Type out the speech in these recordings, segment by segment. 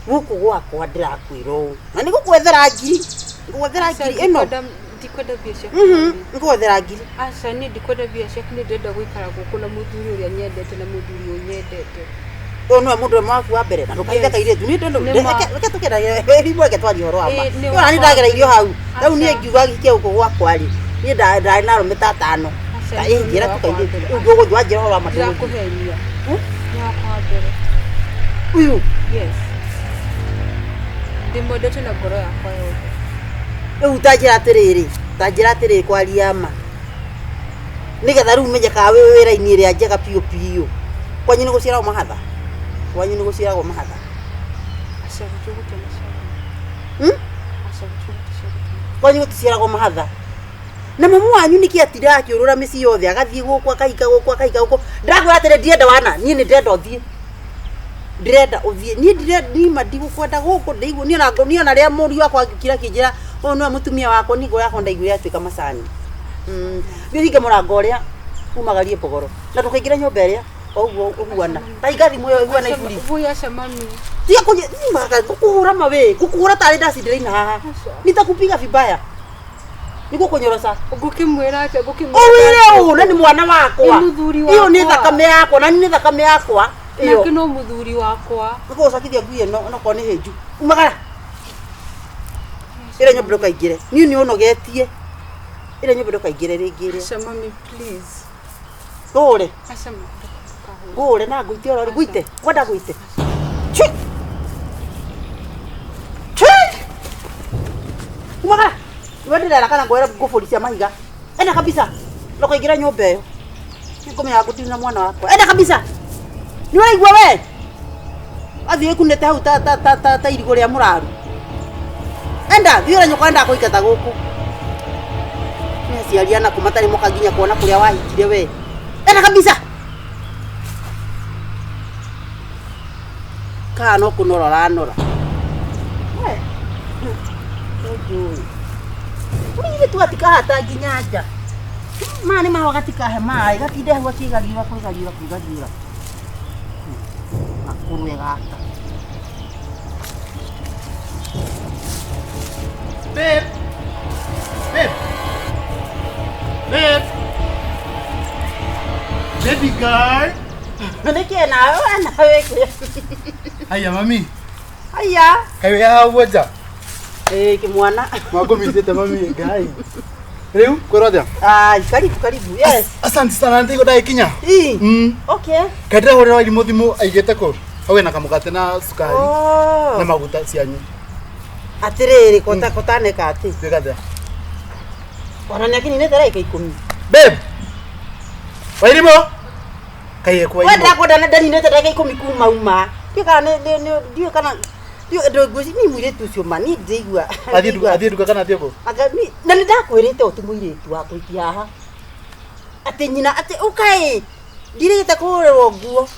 Guku gwakwa ndirakwirwo na nĩ gũkwethera ngiri ĩno ndikwenda biacara ngũkwethera ngiri aca niĩ ndikwenda biacara nĩ ndĩrenda gũikara gũkũ na mũthuri ũrĩa nyendete na mũthuri ũyũ nyendete ũyũ nĩwe mũndũ ũmwe waku wa mbere na ndũkaige kairĩtu niĩ reke tũkĩenda reke twarie ũhoro wa ma ona niĩ ndagereirio hau rĩu niĩ ngiuga gĩke gũkũ gwakwa rĩ niĩ ndarĩ na arũme ta atano ta njĩra tũkairĩtu rĩu ndũgũthiĩ wanjĩra ũhoro wa matũrũ ndĩrakũhenia nĩ wakwa wa mbere uyu yes ndĩmwendete na ngoro yakwa yothe rĩu tanjĩra atĩrĩrĩ kwaria ma nĩgetha rĩu menyekaga wĩ wĩra-inĩ ĩrĩa njega piũ piũ kwanyu nĩ gũciaragwo mahatha kwanyu gũticiaragwo mahatha na mamu wanyu nĩkĩ atindaga akĩũrũra mĩciĩ yothe agathiĩ gũkũ akahika gũkũ ndakwĩra atĩrĩ ndirenda wana niĩ nĩ ndĩrenda ũthiĩ niĩ ndirenda ndigũkwenda gũkũ ndĩiguo niĩ ona rĩa mũriũ wakwa angĩkira kĩnjĩra ũyũ nĩwe mũtumia wakwa nĩguo yakwa ndaiguire atuĩka macani thiĩ hinge mũrango ũrĩa umagarie pogoro na ndũkaingĩre nyũmba ĩrĩa ũguo ũhuana ta ingathimwo ĩyo ĩhuana iburi vuyaca mami tiga gũkũhũra mawĩ gũkũhũra tarĩ ndacindĩraina haha nitakupiga vibaya nĩgũkũnyoroca ngũkĩmwĩra atĩ ũwĩre ũũ na nĩ mwana wakwa ĩyo nĩ thakame yakwa na nĩ thakame yakwa nake no mũthuri wakwa ũgũcakithia ngui ĩno onokorwo nĩ hĩnju umagara ĩrĩa nyũmba ndũkaingĩre niĩ nĩ ũnogetie ĩrĩa nyũmba ndũkaingĩre rĩngĩ ĩrĩa aca mami please ngũre aca ngũre na ngũite oro ngũite kwenda ngũite umagara wewe ndĩrera kana ngwere ngũbũri cia mahiga enda kabisa Ndokaingira nyumba iyo. Nikomenya gutina mwana wakwa. Enda kabisa. Ni waigua we? Athie kunete hau ta irigo ria muraru. Enda, thiora nyoka enda kuikata guku. Ni ciariana kumatari moka nginya kuona kuria wahikire we. Enda kabisa. Kana kunora nora. We. Uri tu atika hata nginya nja. Mani ma wakati kahe mai gatinde hwa kigagira kugagira. Akuru egata. Babe. Baby girl. Neke na weke. Aya mami. Aya. Kayo ya waja. Kimwana. Mwako misete mami gai. Reu, korodia. Karibu. Yes. Asante sana ndiko dai kinya. Okay. Kadra hore wa limothimu aigete ko. Awe na kamukate na sukari. Na maguta cianyu. Atiriri kota ne kati. Tukada. Wana nyakini ne tarai kai 10. Babe. Wairimo. Kaye kwa Wenda koda na dani ne tarai kai 10 kuma. Dio kana dio gozi ni mwire tu cio mani ndigua. Athie duka kana athie ko. Aga ni na ndakwirite o ti mwire tu wa kuikia haha. Ate nyina ate ukai. Ndirite kurerwo nguo.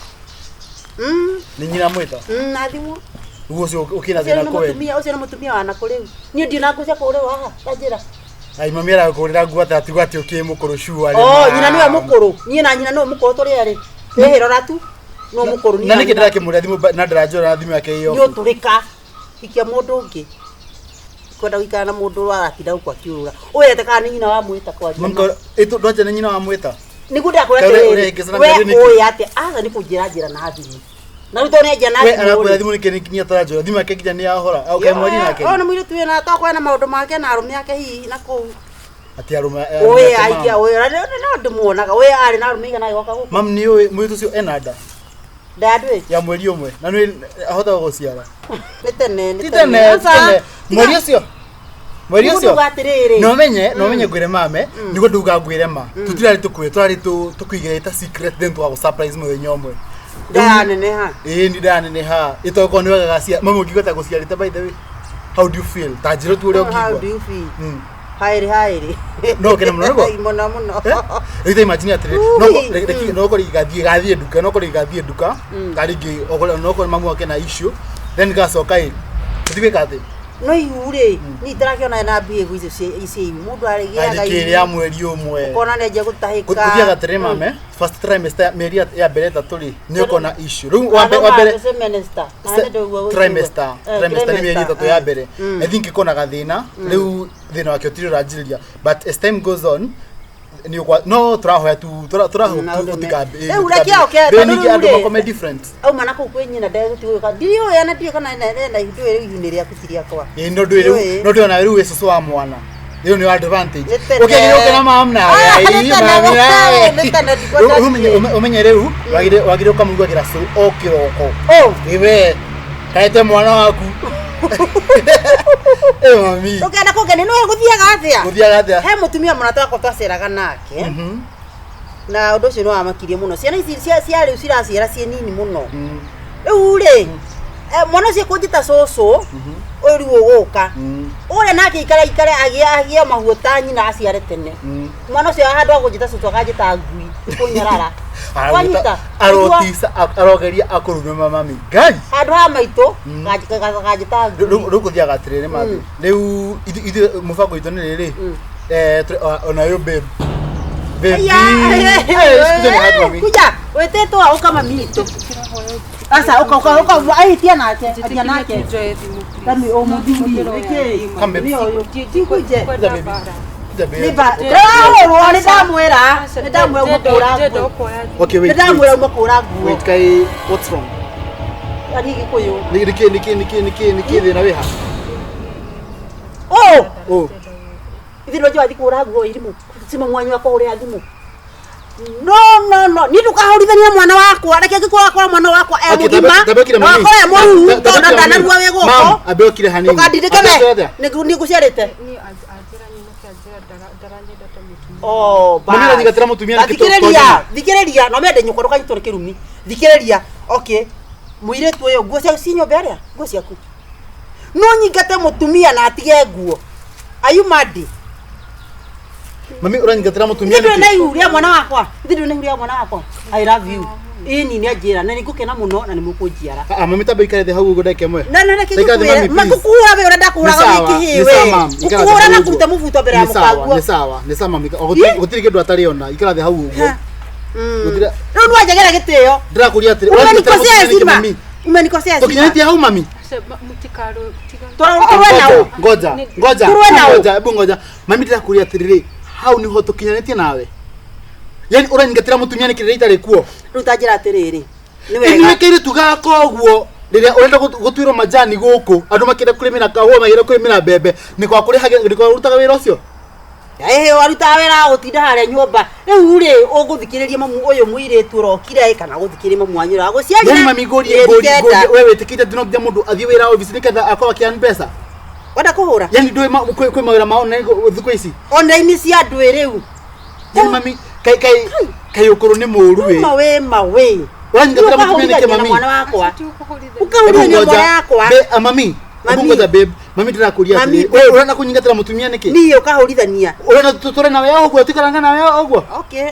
Ni nyina mwita. Nathimu. Ugo cio ukina thina ko we. Ucio na mutumia wana kuriu. Ni ndio na ngucia kure haha. Tajira. Ai mami ara kurira nguo ati ati ukimukuru shuari. Nyina niwe mukuru. Nyina niwe mukuru turi ari. Ehirora tu. No mukuru ni. Na niki ndake muri thimu na ndirajora thimu yake iyo. Yo turika. Ikia mundu ungi. Kwenda wikana na mundu wa atira uko akiura. Oyete kana ni nyina wa mwita kwa. Mamko itu ndoje ni nyina wa mwita. Niku ndakora we oya ati aza ni kujira na thimu. Na ruto ne jana. We anakwira thimu ni kinya tarajora thimu yake kinya ni ahora. Au kai mwari nake. Ona mwiri tu na ta kwa na maundu make na arume yake hihi na ko. Ati arume. Oya aikia oya na ndumuonaga we ari na arume igana yoka guku. Mam ni oy mwitu cio enada. Dadwe Ya mweri umwe na nwi ahota guciara. Nitene. Mweri ucio. No menye gwire mame nigo nduga gwire ma. Tutirari tukwe twari tukwigirita secret then twa surprise muthenya umwe. Dane ha. Ni dane ha. Itoko ni wagacia mama ngigota guciarita by the way. How do you feel? Tajiro tu uri ngigwa. How do you feel? Hairi. No kena muno go. Muno. Ite imagine atire. No ko gathie duka, no ko gathie duka. Karigi no ko mamu wake na issue. Then gasoka i. Tutige kate. No iure ni tarakiona na bie gwizo isi mundu arigia ga ikiri ya mweri umwe. Ukona ne je gutahika. Kuthia gatere mame. First trimester meri ya bereta tuli. Ni uko na issue. Ru wa bere semester. Trimester ni meri tatu ya bere. I think iko na gathina. Riu thina wake utiri rajiria. But as time goes on ni kwa no traho tu utigabe. Urakia okay. Ni ando makome different. Au manako kwenyina nda tu ka. Dio yana dio kana na hidu iri ria kutiria kwa. No do na riu eso wa mwana. Hiyo ni advantage. Okay, ni okay na mamna. Umenye riu wagire ukamugwa kirasu okiroko. Iwe kaite mwana waku. Mami. Okay, na kogene no guthiaga atia. He mutumia mwana twako twaceraga nake. Na undu ucio no amakirie muno. Ciana ici cia riu ciraciara cie nini muno. Riu ri mwana ucio kunjita coco. Uri uguka. Ure nake ikara agia mahuota nyina aciare tene. Mwana ucio handu agunjita coco akajita ngui. Kunyarara. Arotisa arogeria akurume mami. Gai. Handu ha maito kajita ngui. Ruko thia gatirire mami. Riu ithe mubango itu ni riri. Ona yo babe. Baby. Kuja, weteto auka mamito. Asa uka aitia nake. Kami o mudiri. Kambe. Tikuje. Niba. Ni damwera. Ni damwera umukura. Okay, wait. Ni damwera umukura. Wait, kai what's wrong? Ari gikuyu. Niki thina wiha. Oh. Ithiro jwa thikura nguo irimu. Sima mwanyu wako uri athimu. No. Ni tukahorithania mwana wakwa. Reke ngikora kwa mwana wakwa mugima. Wakora moru. Tonda ndanarua wego. Mam, abekire hanini. Tukandidikane. Ni guciarite. Ni ajira nyine ki ajira daranje data mutumia. Oh, Mami ũranyigatĩra mũtumia thikĩrĩria no mende nyũkwa ndũkanyitwo nĩ kĩrumi thikĩrĩria okay mũirĩtu ũyũ nguo ciaku ci nyũmba ĩrĩa nguo ciaku no nyingate mũtumia na atige nguo ayumadi Mami ũranyigatĩra mũtumia nĩ na ihuria mwana wakwa ndĩ na ihuria mwana wakwa I love you ini nĩ anjĩra na nĩngũkena mũno na nĩmũkũnjiara mami tambe ikare thĩ hau ũguo ndeke mwe na makũkuhũra we ũrenda kũraga wiki we ũkũhũra na kũruta mũbuto mbere ya mũkanguo nĩ sawa mami gũtirĩ kĩndũ atarĩ ona ikara thĩ hau ũguo rĩu nĩ wanjagĩra gĩtĩo ndĩrakũria atĩrĩ ũranyigatĩra mũtumia mami umenikosea tukinyetie hau mami Mtikaro tiga. Ngoja hebu ngoja mami ndĩrakũria atĩrĩ hau niho tukinyanĩtie nawe yani ũranyigatĩra mũtumia nĩ kĩrĩa itarĩ kuo rĩu tanjĩra atĩrĩrĩ nĩ wega nĩ kĩrĩ tugaka ũguo rĩrĩa ũrenda gũtuĩrwo majani gũkũ andũ makĩenda kũrĩmĩra kahũa magĩrĩirwo kũrĩmĩra mbembe nĩ kwa kũrutaga wĩra ũcio warutaga wĩra gũtinda harĩa nyũmba rĩu rĩ ũgũthikĩrĩria mamu ũyũ mũirĩtu ũrokire kana gũthikĩrĩria mamu wanyu ũragũciarire mami ngũrie we wĩtĩkĩte ndinogia mũndũ athiĩ wĩra ofici nĩgetha akorwo akĩani mbeca wenda kũhũra yani ndũĩ kwĩ mawĩra mao na thikũ ici online cia andũ rĩu yani mami kai ũkũrũ nĩ mũru we mawe ũranyigatĩra mũtumia nĩkĩ mami mwana wakwa ũkahũrithania mwana wakwa mami ngoja babe mami ndĩrakũria atĩrĩ ũrenda kũnyigatĩra mũtumia nĩkĩ niĩ ũkahũrithania ũrenda tũtũre nawe ũguo tũikaranga nawe ũguo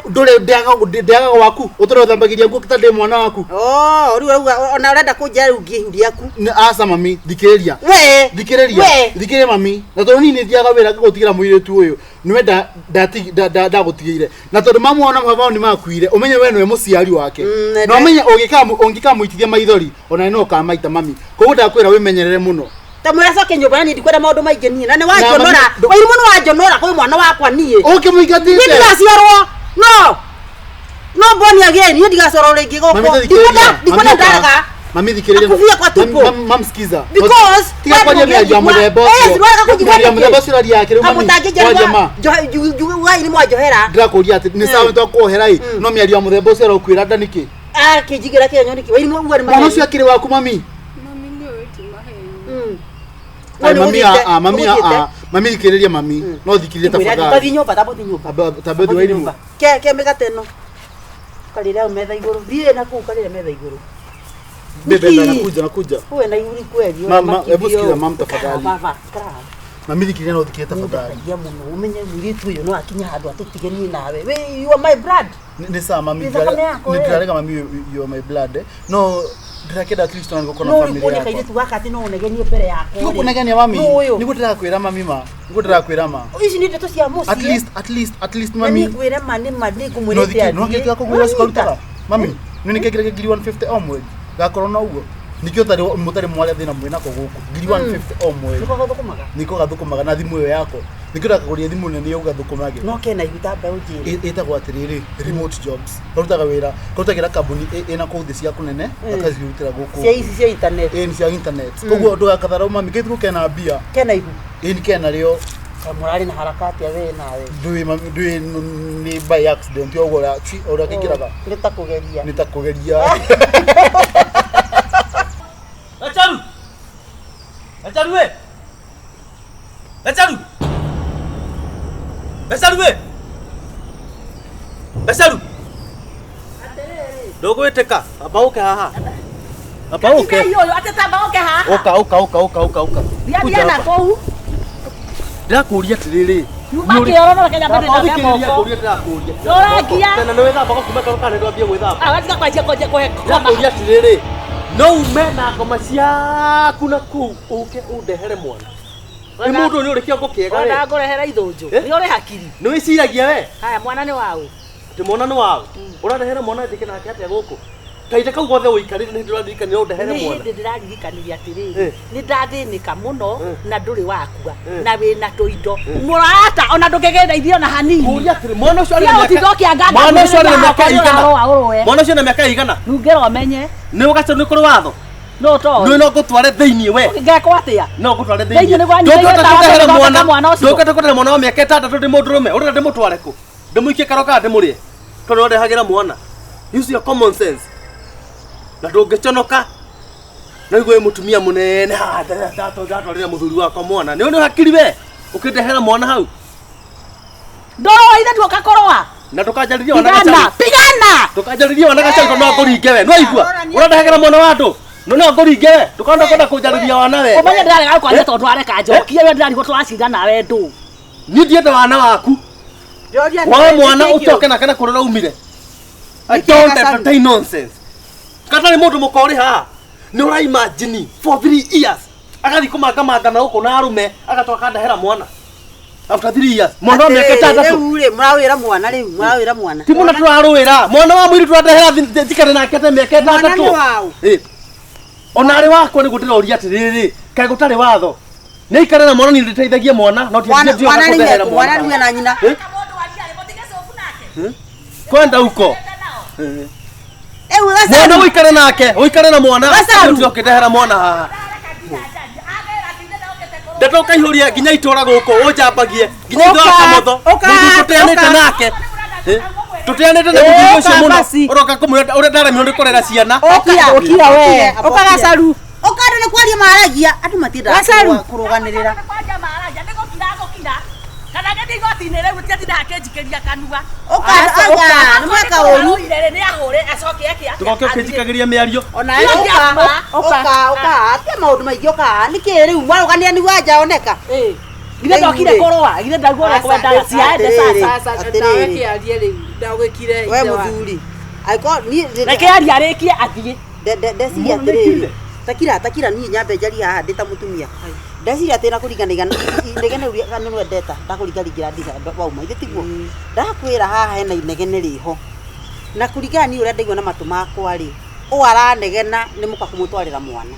ndũrĩ ndĩagaga waku ũtũre ũthambagĩria nguo ta ndĩ mwana waku rĩu ũrauga ona ũrenda kũnjĩra rĩu ngĩhuria aku aca mami thikĩrĩria mami na tondũ niĩ nĩthiaga wĩra ngagũtigĩra mũirĩtu ũyũ nĩwe ndagũtigĩire na tondũ mamuona mabao nĩ makuire ũmenye we nĩwe mũciari wake na ũmenye ũngĩkamũitithia maithori ona no kamaita mami koguo ndakwĩra wĩmenyerere mũno tamwĩra coke nyũmba na niĩ ndikwenda maũndũ maingĩ niĩ na nĩ wanjonora wairimũ nĩ wanjonora kwĩ mwana wakwa niĩ ũkĩmũingatĩte niĩ ndigaciarwo no mboni agĩe niĩ ndigaciarwo rĩngĩ gũkũ ndikwenda ndaraga mami thikĩrĩria kufia kwa tupo mam skiza because tiga kwa nyamia ya mũthemba ũcio ya mũthemba ũcio rari yake rĩu mami wai nĩ mwanjohera ndĩrakũria atĩ nĩ sawa twakũohera no mĩario ya mũthemba ũcio ũkwĩra nda nĩkĩ kĩnjigĩra kĩenyo nĩkĩ wairimũ uga nĩ mwana ũcio akĩrĩ waku mami mami thikĩrĩria mami no thikĩrĩria tafadhali tathi wairimũ ke mĩgate ĩno kalira metha igũrũ thiĩ na kũu kalira metha igũrũ bebe nakuja wewe na yuri kweli mama hebu sikiza mama tafadhali mami thikĩrĩria no thikĩrĩria tafadhali ya muno umenye mũirĩtu ũyũ no akinya handũ atũtiganie nawe we you are my blood ni sawa mami ndirarega mami you are my blood no ndirakenda at least nĩgũkorwo na family yako no nĩkaire tu wakati no negenie mbere yako no kunegenia mami nĩguo ndĩrakwĩra mami nĩguo ndĩrakwĩra ma ici nĩ ndeto cia mũciĩ at least mami nĩkwĩra mani kũmwĩrĩte no ngĩtiga kũgũra cikarutaga mami nĩ nĩkĩgĩra ngiri 150 o mweri gakorwo na ũguo nikio mũtarĩ mwale thĩna mwĩnako gũkũ ngiri 150 o mweri niko gathũkũmaga na thimũ ĩyo yako nikio ndakagũria thimũ nene yo gathũkũmage no kena ihuta mbeũ njĩrĩ ĩtagwo atĩrĩrĩ remote jobs karutaga wĩra karutagĩra kambuni ĩna kũu thĩ ciaku nene akazirutĩra gũkũ cia ici cia internet cia internet koguo ndũgakatharau mami kĩthũ kena mbia kena ihu kena rĩo murari na harakati ya wewe nawe ndui ni by accident yo gora ora kikiraga nitakugeria Acharu we dogo eteka abauke haha abauke yo ateta abauke haha oka bia na kou ndakuria atiriri Makiorona Kenya bado na moko. Ora kia. Tena no wetha bako kuma karo kana ndwambie gwetha. Watika kwajia kohe. Ndakuria atiriri no ume na ngoma ciaku na kuu uke undehere mwana. Ni mundu ni urikia ngukiega we. Ona ngorehera ithunju. Ni uri hakiri. Ni wiciragia we. Haya mwana ni waũ. Ti mwana ni waũ. Urarehere mwana ndike nake atia guku. Kaita kau gothe uikarire ni ndiraririkania undehere mwana. Ni ndiraririkania atiriri. Ni ndathinika muno na nduri wakua. Na wina tuindo. Murata ona ndukigenda ithio na hanini. Kuria atiri mwana ucio ari na miaka. Mwana ucio ari na miaka igana. Mwana ucio na miaka igana. Nungero menye. Ni ugaca ni kuri watho. No to. No ngutware thiini we. Ngeko atia. No ngutware thiini. Ndukata kutera mwana wa miaka 6 ndi mundurume. Urenda ndimutware ku. Ndimuikie karoka ndimurie. Tondu ndehagira mwana. Use your common sense. Na ndungiconoka. Na igwe mutumia munene ha ndato rira muthuri wako mwana. Ni hakiri we. Ukindehera mwana hau. Ndoro ithe nduoka koroa. Na tukajariria wanagacaria. Pigana. Tukajariria wanagacaria no ngoringe we. No igua. Urandahagera mwana wa andu. No ngoringe we. Tukanda kwenda kujariria wana we. Umenye ndarega kwanja tondu areka njokia we ndarigwo twacinda nawe ndu. Ni ndienda wana waku. Wa mwana ucoke na kana kurora umire. I don't entertain nonsense. Kata ni mundu mukori ha. Ni ura imagine for 3 years. Agathi kumanga na uko na arume agatoka ndahera mwana. After 3 years. Mwana wa miaka 3. Riu murawira mwana riu murawira mwana. Ti muna turaruira. Mwana wa mwiri twandahera thikare nake te miaka 3. Ona ari wako ni gutiroria atiriri. Kae gutari watho. Ni ikare na mwana ni nditeithagia mwana no ti ndio ndahera mwana. Mwana na nyina. Kwenda huko. Gasa. Mwana uikare nake, uikare na mwana. Ndio ukitehera mwana haha. Ndatoka ihuria ginya itora guko ujambagie ginya itora kamotho tuteanite nake tuteanite na muthuri ucio muno uroka kumwira uri ndara mionde korera ciana okira we ukagacaru ukari ni kwaria maragia andu matinda kuruganirira kana geti goti-inĩ rĩu tĩtindaga kĩnjikĩria kanua ukara ni mweka ũru irere nĩ agũre acoke tugoke ukĩnjikagĩria mĩario ona oka atia maũndũ maingĩ oka nĩkĩ rĩu mwarũgania nĩ wanja oneka githe ndokire kũrũa githe ndaguo kwenda ciande sasa ndawe kĩarie rĩu ndagwĩkire we mũthuri aiko ni reke aria arĩkie athiĩ ndeciria atĩrĩrĩ takira niĩ nyambe njari haha ndĩ ta mũtumia ndeciria atĩ na kũringana inegene uria kana nĩ ndeta ndakũringaringira ndisa wauma ithe tiguo ndakwĩra haha hena inegene rĩho na kũringana niĩ ũrĩa ndaigua na matũ makwa rĩ o aranegena nĩ mũka kũmũtwarĩra mwana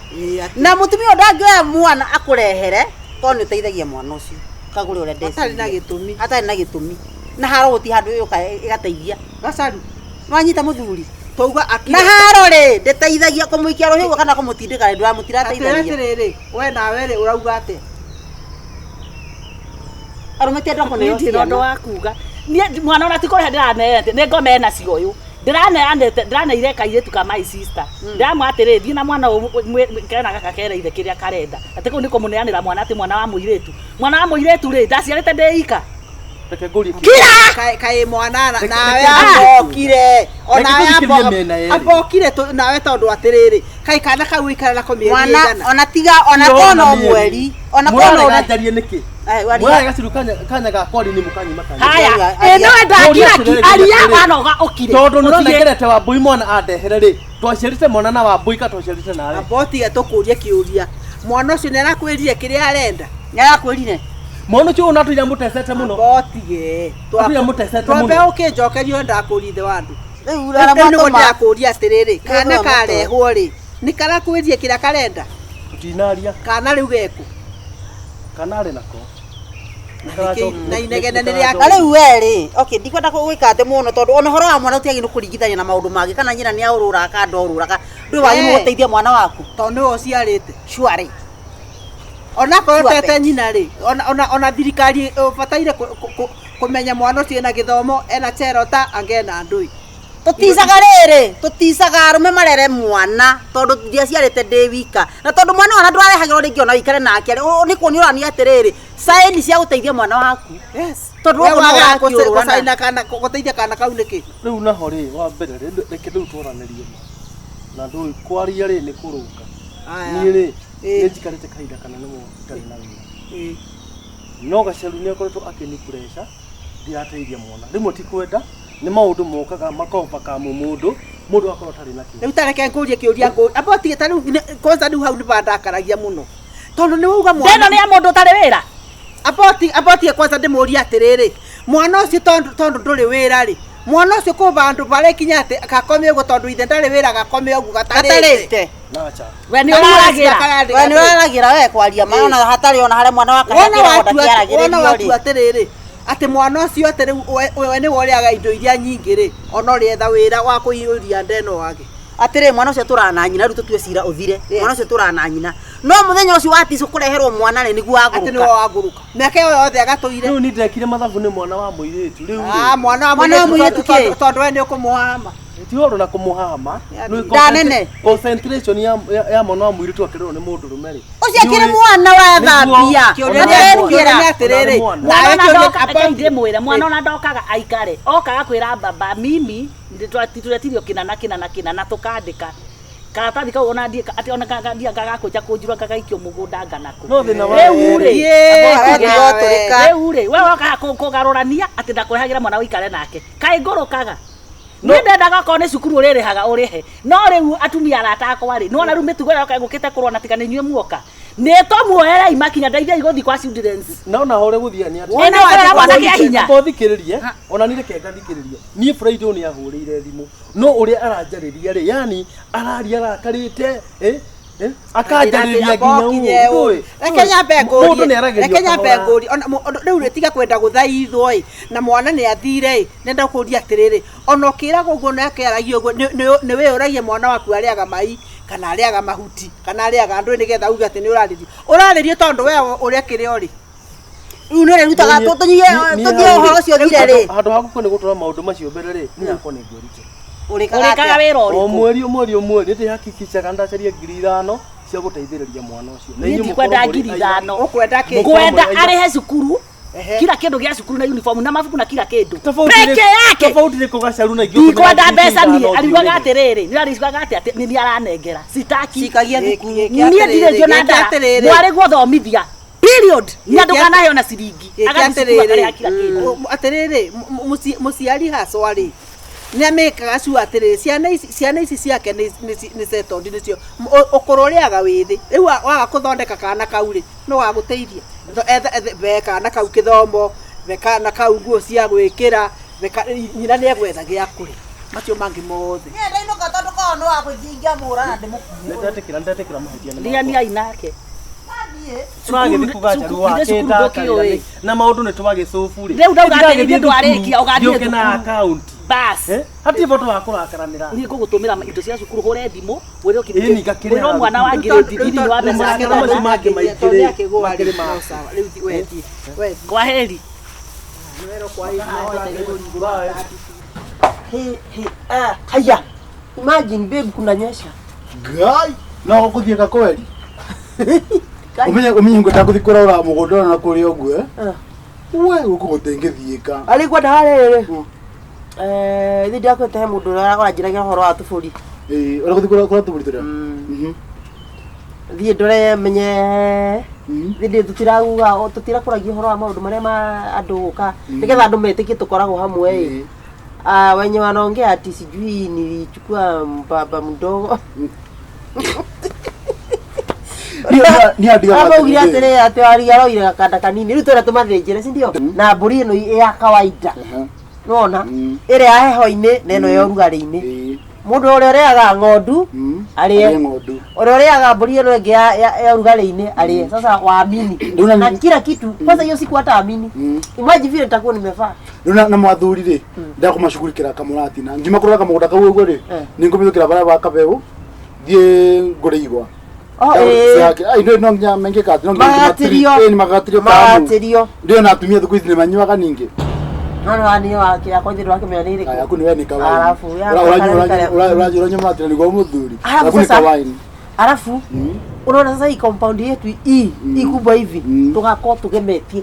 na mũtumia ndangĩoya mwana akũrehere tondũ nĩ ũteithagia mwana ũcio kagũre ũrĩa ndeciria atarĩ na gĩtũmi na haro gũti handũ ĩgateithia gacaru wanyita mũthuri Touga akira. Na haro rĩ ndeteithagia kũmũikia rũhiũ kana kũmũtindĩka ndwa mũtirateithania. Atĩrĩrĩ we nawe rĩ ũrauga atĩ arũmĩte ndoko nĩ ndo wa kuga niĩ mwana ona tikũrehe ndĩranete nĩ ngome ena cio ũyũ ndĩraneire kairĩtu ka my sister ndiramwa atĩrĩ thiĩ na mwana kena gaka kereire kĩrĩa karenda atĩ kũu nĩ kũmũneanĩra mwana atĩ mwana wa mũirĩtu rĩ ndaciarĩte ndĩika reke ngũrie kira kaĩ mwana nawe okire ona abokire nawe tondũ atĩrĩrĩ kaĩ kana kau ikara na komie mwana ona tiga ona kono mweri ona kono ũranjarie nĩkĩ mwana gaciru kanya ga kori nĩ mũkanyi makanya haya ĩno ndakira aria wanoga ũkire tondũ nĩthigerete wa mbui mwana andehere rĩ twaciarĩte mwana na wa mbui ka twaciarĩte nawe abotige tũkũrie kĩũria mwana ũcio nĩ arakwĩrire kĩrĩa arenda nĩ arakwĩrire mwana ũcio ona tuya mũtecete mũno abotige tuya mũtecete mũno twambe ũkĩnjokerio ndakũrithe wandu rĩu nĩguo ndakũria atĩrĩrĩ kana karehwo rĩ nĩ karakwĩrire kĩrĩa karenda tutinaria kana rĩu geku kana arĩ nako na inegene nĩ rĩake rĩu werĩ okay ndikwenda gwĩka atĩ mũno tondũ ona horo wa mwana ũtiagĩ nĩ kũringithania na maũndũ mangĩ kana nyina nĩ aũrũraga kana ndorũraga ndũĩ wagĩ gũteithia mwana waku tondũ nĩwe ũciarĩte shwari ona korwo tete nyina rĩ ona thirikari ũbataire kũmenya mwana ũcio ena gĩthomo ena cherota angena ndũi tuticaga rĩrĩ tuticaga arũme marere mwana tondũ ndiaciarĩte ndĩ wika na tondũ mwana ona ndwarehagĩrwo rĩngĩ ona wikare nake nĩ kuonio ũrania atĩrĩrĩ saĩni cia gũteithia mwana waku yes tondũ gũcaina kana gũteithia kana kau nĩkĩ rĩu naho rĩ wa mbere reke rĩu twaranĩrie na ndũĩ kwaria rĩ nĩ kũrũnga niĩ rĩ nĩnjikarĩte kahinda kana nĩ mũtarĩ na wĩra no gacaru nĩ akoretwo akĩnipureca ndirateithia mwana rĩmwe ti kwenda nĩ maũndũ mokaga makomba ka mũndũ akorwo tarĩ na kĩo rĩu tareke ngũrie kĩũria abotige ta rĩu kwanza rĩu hau nĩ bandakaragia mũno tondũ nĩ wauga mwana nĩ ya mũndũ ũtarĩ wĩra abotige kwanza ndĩmũria atĩrĩrĩ mwana ũcio tondũ ndũrĩ wĩra rĩ mwana ũcio kũ bandũ barĩ kinya atĩ gakome ũguo tondũ ithe ndarĩ wĩra gakome ũguo gatarĩte nacha we nĩ ũraragĩra we kwaria ma ona hatarĩ ona harĩa mwana wake wona watu atĩrĩrĩ atĩ mwana ũcio atĩ rĩu we nĩ worĩaga indo iria nyingĩ rĩ ona ũrĩetha wĩra wa kũiyũria ndeno wake atĩrĩ mwana ũcio tũrana nyina rĩu tũtue cira ũthire mwana ũcio tũrana nyina no mũthenya ũcio waticu kũreherwo mwana nĩ nĩguo agũrũka atĩ nĩwe wagũrũka mĩaka ĩyo yothe agatũire rĩu nĩ ndekire mathabu nĩ mwana wa mũirĩtu rĩu mwana wa mũirĩtu tondũ we nĩ ũkũmũhama ti horo na kumuhama ndanene concentration ya mwana wa mwiri tu akirwo ni mundu rumeri uciakire mwana wa thambia kĩũria atiriri mwana ona ndokaga aikare okaga kwira baba mimi nditwatirio kinana tukandika karatathi kau ona ndie ati ona kandia gagakuja kunjirwa gagaikio mugunda nganako no thina wa ure we woka kugarurania ati ndakwehagira mwana wikare nake kai ngurukaga ndendaga ko ne cukuru urirehaga urihe no riu atumia aratakwa ri no na riu mitugo yoka ngukite kurwa na tigane nyue muoka neto muoera imakinya ndaithia igothi kwa students naona hore guthia ni ati ona wera mwana kia hinya bothikiririe ona ni reke ngathikiririe ni Friday ni ahurire thimu no uria aranjariria ri yani araria arakarite akanjariria nginya uyu Kenya benguri ona riu ritiga kwenda guthaithwo na mwana ni athire nenda kuria atiriri ona kira guguo nake aragio guo ni we uragie mwana waku ariaga mai kana ariaga mahuti kana ariaga ndu nigetha uge ati ni uraririe tondu we uria kirio ri riu ni rutaga tuthie horo cio thire ri handu haku ni gutura maundu macio mbere ri ni yakwa ni ngurite urikaga wira uriku omweri niti hakikisha kanda caria 5,000 cia guteithiriria mwana ucio na inyu kwenda 5,000 kwenda arihe cukuru kila kindu gia cukuru na uniform na mabuku na kila kindu peke yake tofauti ni kugacaru na ingio kwenda mbeca ni aliwaga atiriri ni ariswaga ati ni aranengera sitaki cikagia thukuru nie ndire jo na nda mwari guthomithia period nyanduka nayo na ciringi agathikira kila kindu atiriri muciari haswari ni amekaga cu atiriri ciana ici ciake ni setondi nicio ukuroriaga withi riu waga kuthondeka kana kauri no waguteithia beka na kau kithomo beka na kau nguo cia gwikira beka nyina ni egwetha gia kuri macio mangi mothe ni ndaino gatondu ko no aguthingia mura na ndimukuye ndatekira mahitia ndia ni ainake twagithii kugacaru wake na maundu ni twagicubu ri riu ndauga ati ndu arikia ugathie na account bas hati voto wa kurakaranira ni ngugutumira indo cia cukuru hore thimu wire Ini ngakire wire mwana wa ngiredi thini wa mbeca macio mangĩ maingĩ makiri ma sawa riu wethi kwa heri haya imagine babe kunanyesha Gai no gukuthieka kweli umenye ngwenda kuthi kurora mugunda na kuri ogwe we ukugutengithieka alikuwa ndaharere thi ndakwete he mundu aranjiragia horo wa tuburi ora kuthi kura tuburi tura thi ndore menye thi tutirakuragia horo wa maundu maria ma andu guka nigetha andu metikie tukoragwo hamwe wenye wanaongea ati sijui nilichukua baba mdogo ni adiga hapo ugira tere ati ari aroire gakanda kanini riu twera tumathinjire si ndio na mburi ino ya kawaida nona ire ya heho-ini neno ya urugari-ini mundu uria uriaga ng'ondu arie ng'ondu uria uriaga mburi ino ingi ya urugari-ini arie sasa waamini na kila kitu kwanza hiyo siku hata amini imagine vile nitakuwa nimefaa na mwathuri ri ndakumashughulikira kamuratina ngima kurora kamugunda kau uguo ri ningumithukira bara ba kabeu thie ngure igwa ndio no nya mengi kati no ngimatirio ni magatirio magatirio ndio na atumia thuku ici ni manyuaga ningi ani wake akonjirwa wake mwana ile aya kuni we ni kawaida alafu urajira nyuma tena ni kwa mudhuri alafu ni kawaida alafu unaona sasa hii compound yetu hii kubwa hivi tugako tugemetie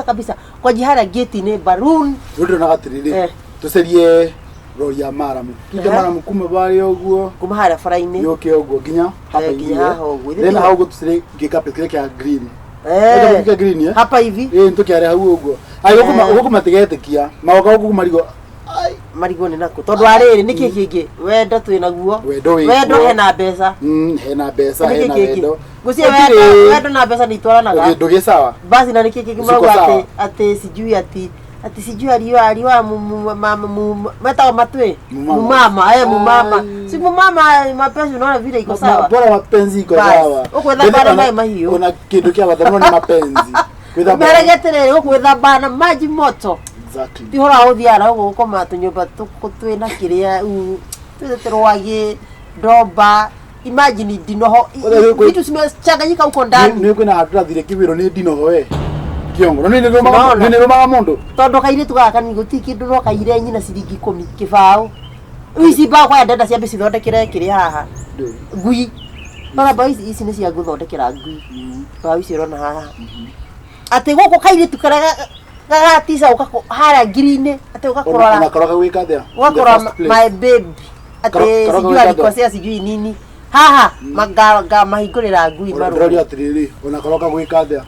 kabisa kwa jihara gate ni balloon ndio nagatirire tuserie rori ya maramu kija maramu kuma bari oguo kuma hara faraini yoke oguo ginya hapa hivi then how go tusire gikape kile kia green kia green hapa hivi ntukiare hau oguo ayo kuma tigetekia maoka oguo marigo marigo ni nako tondu ariri niki kingi wendo twina guo wendo hena mbeca hena mbeca hena wendo gucie wendo na mbeca ni twaranaga ndugi sawa basi na niki kingi mauga ati sijui ati sijui aliwa mata matwe mama mumama si mumama mapenzi unaona vile iko sawa bora mapenzi iko sawa ukwetha bana mai mahiyo una kindu kia wathamani ni mapenzi kwetha bana geterere ukwetha bana maji moto exactly ti hora uthiara ugo koma tunyumba twina kiria tweterwagi ndomba imagine dinoho vitu simechanganyika huko ndani ni kwina hatura thire kibiro ni dinoho we kiongo ni rumaga mundu tondu kaire tugaka ni guti kindu no kaire nyina ciringi 10 kibao Ici ba kwa dada cia bisi thondekere kiri haha. Ngui. Baba ici ni cia guthondekera ngui. Baba ici rona haha. Ate goko kaire tukaraga tisa ukako hara green ate ukakorora. Unakoroga wika there. Wakora my baby. Ate sijui alikosea sijui nini. Haha magaga mahingurira ngui maru. Ndio atiriri unakoroga wika there.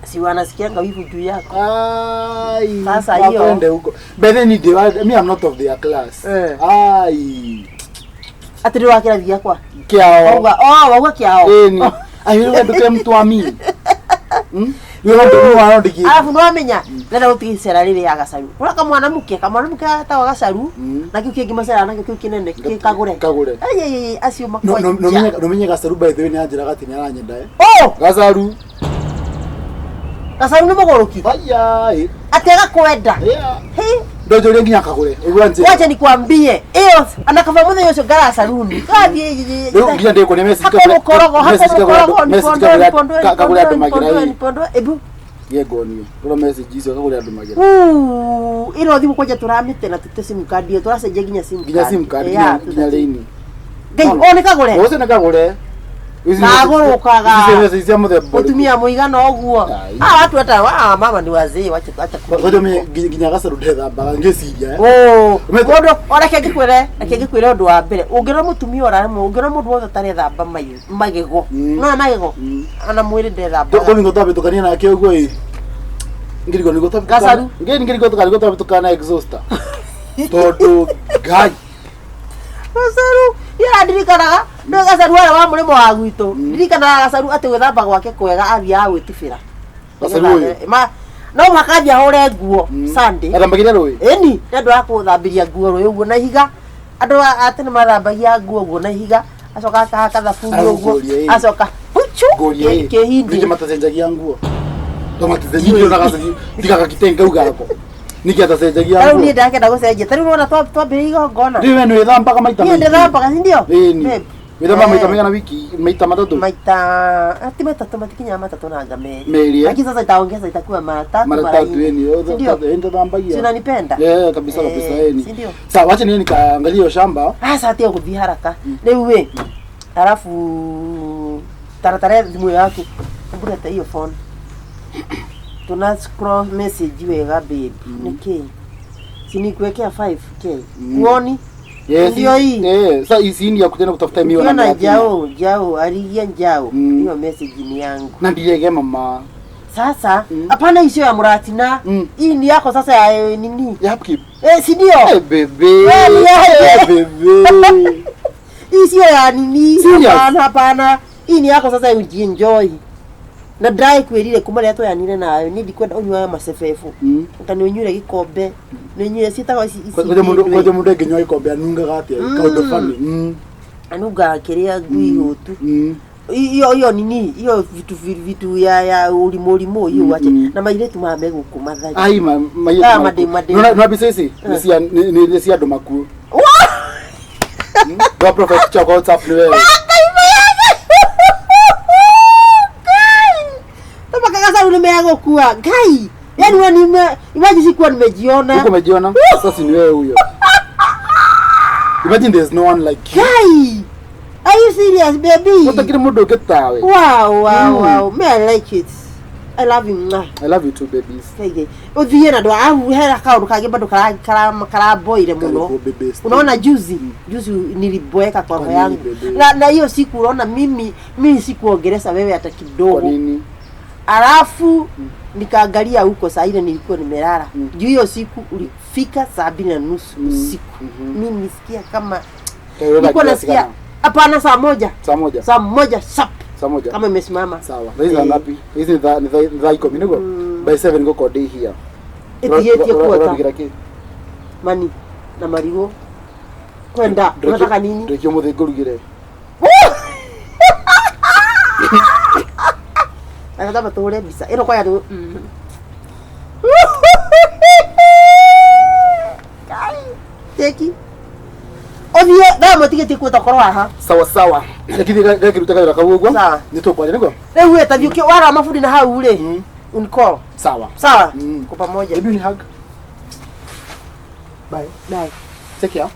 Si wanasikianga wivu juu yako. Ai. Sasa hiyo. Wapende huko. But then me I'm not of their class. Ai. Atiri wakira via kwa. Kiao. Wauga kiao. Eni. Ai wewe ndio mtu wa mimi. Wewe ndio mwana ndiki. Alafu no amenya nenda utigicera riri ya gacaru. Uraka mwanamke atawa gacaru na kiu kingi macera na kiu kinene kagure. Kagure. Ai acio makwa. No menye gacaru by the way ni anjira gati aranyenda gacaru. Gacaru ni mogoroki. Aya. Atega kwenda. He. Ndojo ringi nyakagure. Uwanje. Wacha nikwambie. Iyo anakava muthe ucio gara saluni. Kathi. Ngia ndiko ni message kagure andu magira. Ebu yegonio. Ro message icio kagure andu magira. Ino thimu kwaje turamite na tute sim card iyo turacenjia ginya sim card. Ginya sim card ginya leini. Ngai one kagure. Ose na kagure. Nagurukaga utumia muigana oguo watu hata mama ni wazee wacha ngoja mimi ginya gacaru ndethamba ngiciria ngondo oreke ngikwire undu wa mbere ungira mutumia oraremo ungira mundu wothe tarethamba magego no magego ana mwiri ndethamba ngomi ngotabitukania nake oguo ngirigo ni gotabitukana ngirigo tukabitukana exhauster tondu ngai gacaru ndirikanaga ndio gacaru wale wa murimo wa gwitu ndirikanaga gacaru ati gwithamba gwake kwega athia gwitubira no makajia hore nguo Sunday athambagira rui eni ndio akuthambiria nguo rui uguo na higa andu ati ni mathambagia nguo uguo na higa acoka akahaka thabuni uguo acoka puchu kehindi ndio matacenjagia nguo ndo matacenjagia na gacaru tigaga kitenga ugako niki atacenjagia nguo tau ni ndakenda gucenjia tari wona twambire igongona ndiwe ni thambaga maita maita ndethambaga ndio withamba maita megana wiki maita matatu ati matatu matikinya matatu na ngame meri lakini sasa itaongeza itakuwa mara tatu eni ndio thambagia sina nipenda kabisa eni sawa wacha niende nikaangalia hiyo shamba sasa ati kuthi haraka leo we alafu taratara thimu yako mbura hiyo phone tuna scroll message wega baby niki sinikuwekea 5k uoni ndio hii sasa hii ni ya kutenda kutafuta miwa na jao aligia jao hiyo message ni yangu na ndiye mama sasa hapana hiyo ya muratina hii ni yako sasa ya nini ya upkeep si ndio bebe bebe hii sio ya nini hapana hii ni yako sasa ujienjoy na dai kwirire kumare to yanire nayo ni ndikwenda unywa masefefu utani unyure gikombe ni nyure sitaga isi koje mundu nginywa gikombe anunga gati kaundo fani anunga kiria ngui hutu iyo nini iyo vitu ya ulimo hiyo wache na mairetu mame guku mathari ai mairetu na bisisi ni cia ndo maku wa prophet chako WhatsApp ni wewe sasa umeago kuwa gai yani wani imagine sikuwa nimejiona uko umejiona sasa ni wewe huyo imagine there's no one like you gai are you serious baby utakiri mudo ketawe wow me I like it I love you I love you too babies kege uthie na ndo hera kaundu kage bado kara boire muno unaona juzi niliboeka kwa roho yangu na hiyo siku unaona mimi sikuongeleza wewe hata kidogo kwa nini alafu nikaangalia huko saa ile nilikuwa nimelala juu hiyo siku ulifika 7:30 usiku mimi nisikia kama nilikuwa nasikia hapana saa moja sharp kama imesimama sawa hizi ngapi hizi ni iko minigo by 7 ngoko day here eti kwa mani na marigo kwenda unataka nini ndio muthe ngurugire akataka tole bisa ino kwa yatu kai teki ovie na motigeti ku tokoro aha sawa lakini gakiruta kaira kagugwa nitokwa niko leo etavyuke wara mafudi na hau ule unicall sawa kwa pamoja hebu ni hug bye bye take care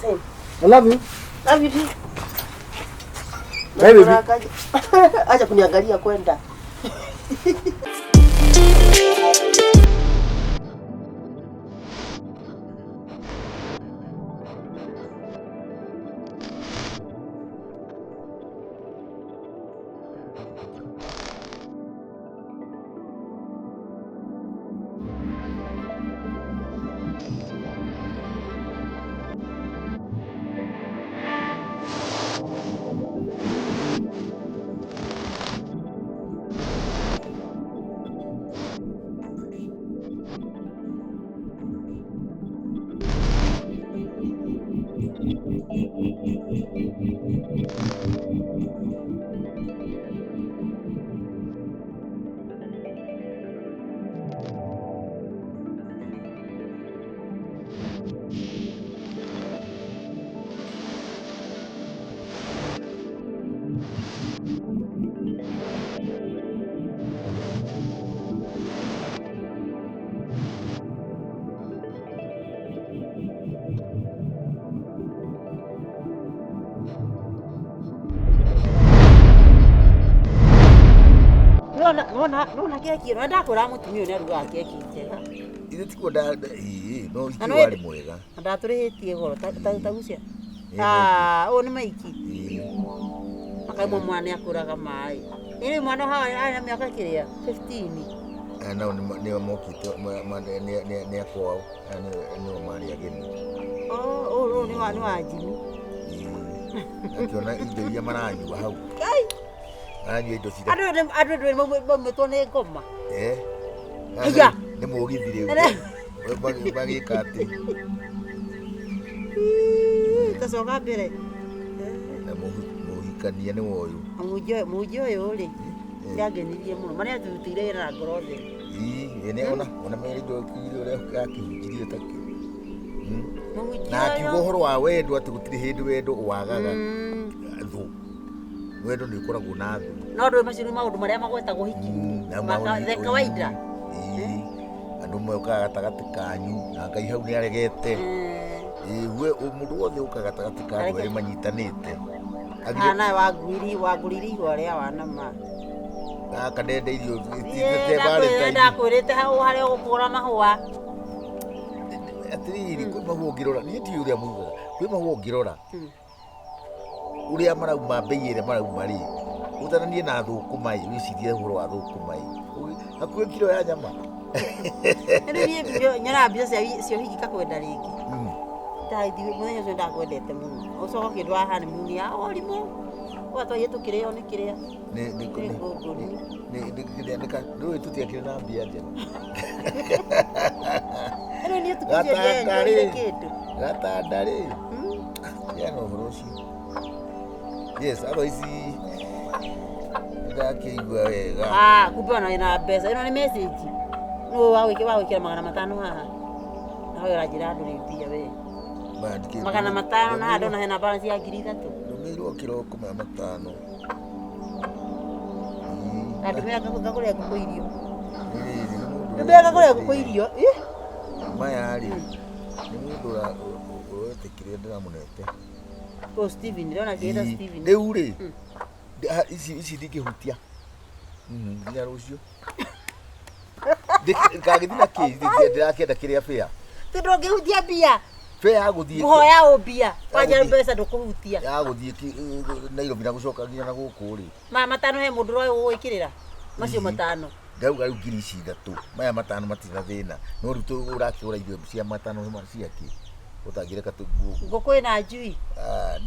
same I love you. Love you too. Baby. Acha kuniangalia kwenda. Nona keki ino ndakora mutumia uyu niarugaga keki njega. Ithe tikuo no iki wari mwega. Ndaturihitie goro tagucia. Uyu ni maiki. Makaimwo mwana akuraga mai. Ini mwana hawa ana miaka kiria 15. Na ni mokite ni akwao ni mari ageni. Ni wa jini. Akiona indo iria maranyua hau. Anyu indo cira. Ando metone ngoma. Aya. Ni mugithire uyu. Bagika ati. Tacoka mbere. Na muhikania ni woyu. Mujio uyu ri. Yagenirie muno. Maria tutire wira na ngoro theri. Ni ona mere indo kiri uria akihunjirie taki. Na akiuga uhoro wa wendo ati gutiri hindi wendo wagaga. Thu. Wendo ni ukoragwo na thu. No ndu macio maundu maria magwetagwo hiki. The kawaida. Andu moka gatagati kanyu na Ngai hau ni aregete. We mundu wothe ukaga gatagati kanyu ari manyitanite. Ana waguriri igwa ria wana ma. Kanende irio tite bare tai. Ndakwirite hau haria gukura mahua. Atiri kwi mahua ngirora ni ti uria muga. Kwi mahua ngirora. Uria marauma mbeire marauma ri. Utananie na thukumai wicirie horo wa thukumai. Hakuhe kilo ya nyama. Ni nyara mbia cio higika kwenda ringi. Taithi muthenya ucio ndakwendete muno. Ucoka kindu hahani muni ya orimo. Watwaye tukirio ni kiria. Ni tutiakire na mbia njega. Ni tukije kindu. Gatandari. Ya no horoshi. Yes, otherwise ndakigwa wega. Kumbe ona ina mbeca. Ino ni message. No wawikira 500 haha. Nawe urajira andu ni mbia we. 500 na hado na hena balance ya 3,000. Ndumirwo kiroko 500. Ndumira ngakugure nguko irio. Ndumira ngakugure nguko irio. Maya ari. Ni mundu wetekire ndiramunete. Steven, ndona kienda Steven. Riu ri. Ici ndingihutia. Nya rucio. Ndikagithina kindi ndirakenda kiria fea. Ndongihutia bia. Fea aguthie. Muhoya ubia. Wanja mbeca ndukuhutia. Ya guthie Nairobi na gucoka nginya na guku ri. Matano he mundu roi gwikirira. Macio matano. Ndauga riu ngiri ici 3. Maya matano matina thina. No riu urakira irio cia matano ciake. Utangireka tu nguku ina njui.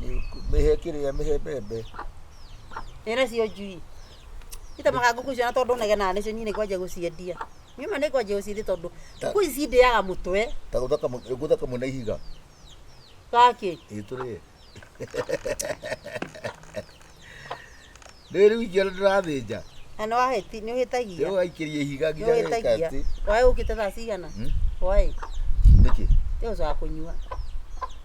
Ni mehe kiria mehe bebe. Ina cio njui. Ita maka nguku cio na tondu negena nicio nyine kwaje guciendia. Nyuma ni kwaje guciendia tondu nguku ici ndiaga mutwe. Ta guthaka muna ihiga. Kaki. Ituri. Riu ingera ndirathinja. Ana waheti ni uhitagia. Yo aikirie ihiga nginya kati. Wae ukite thaa cigana? Wae. Niki? Yo za kunyua.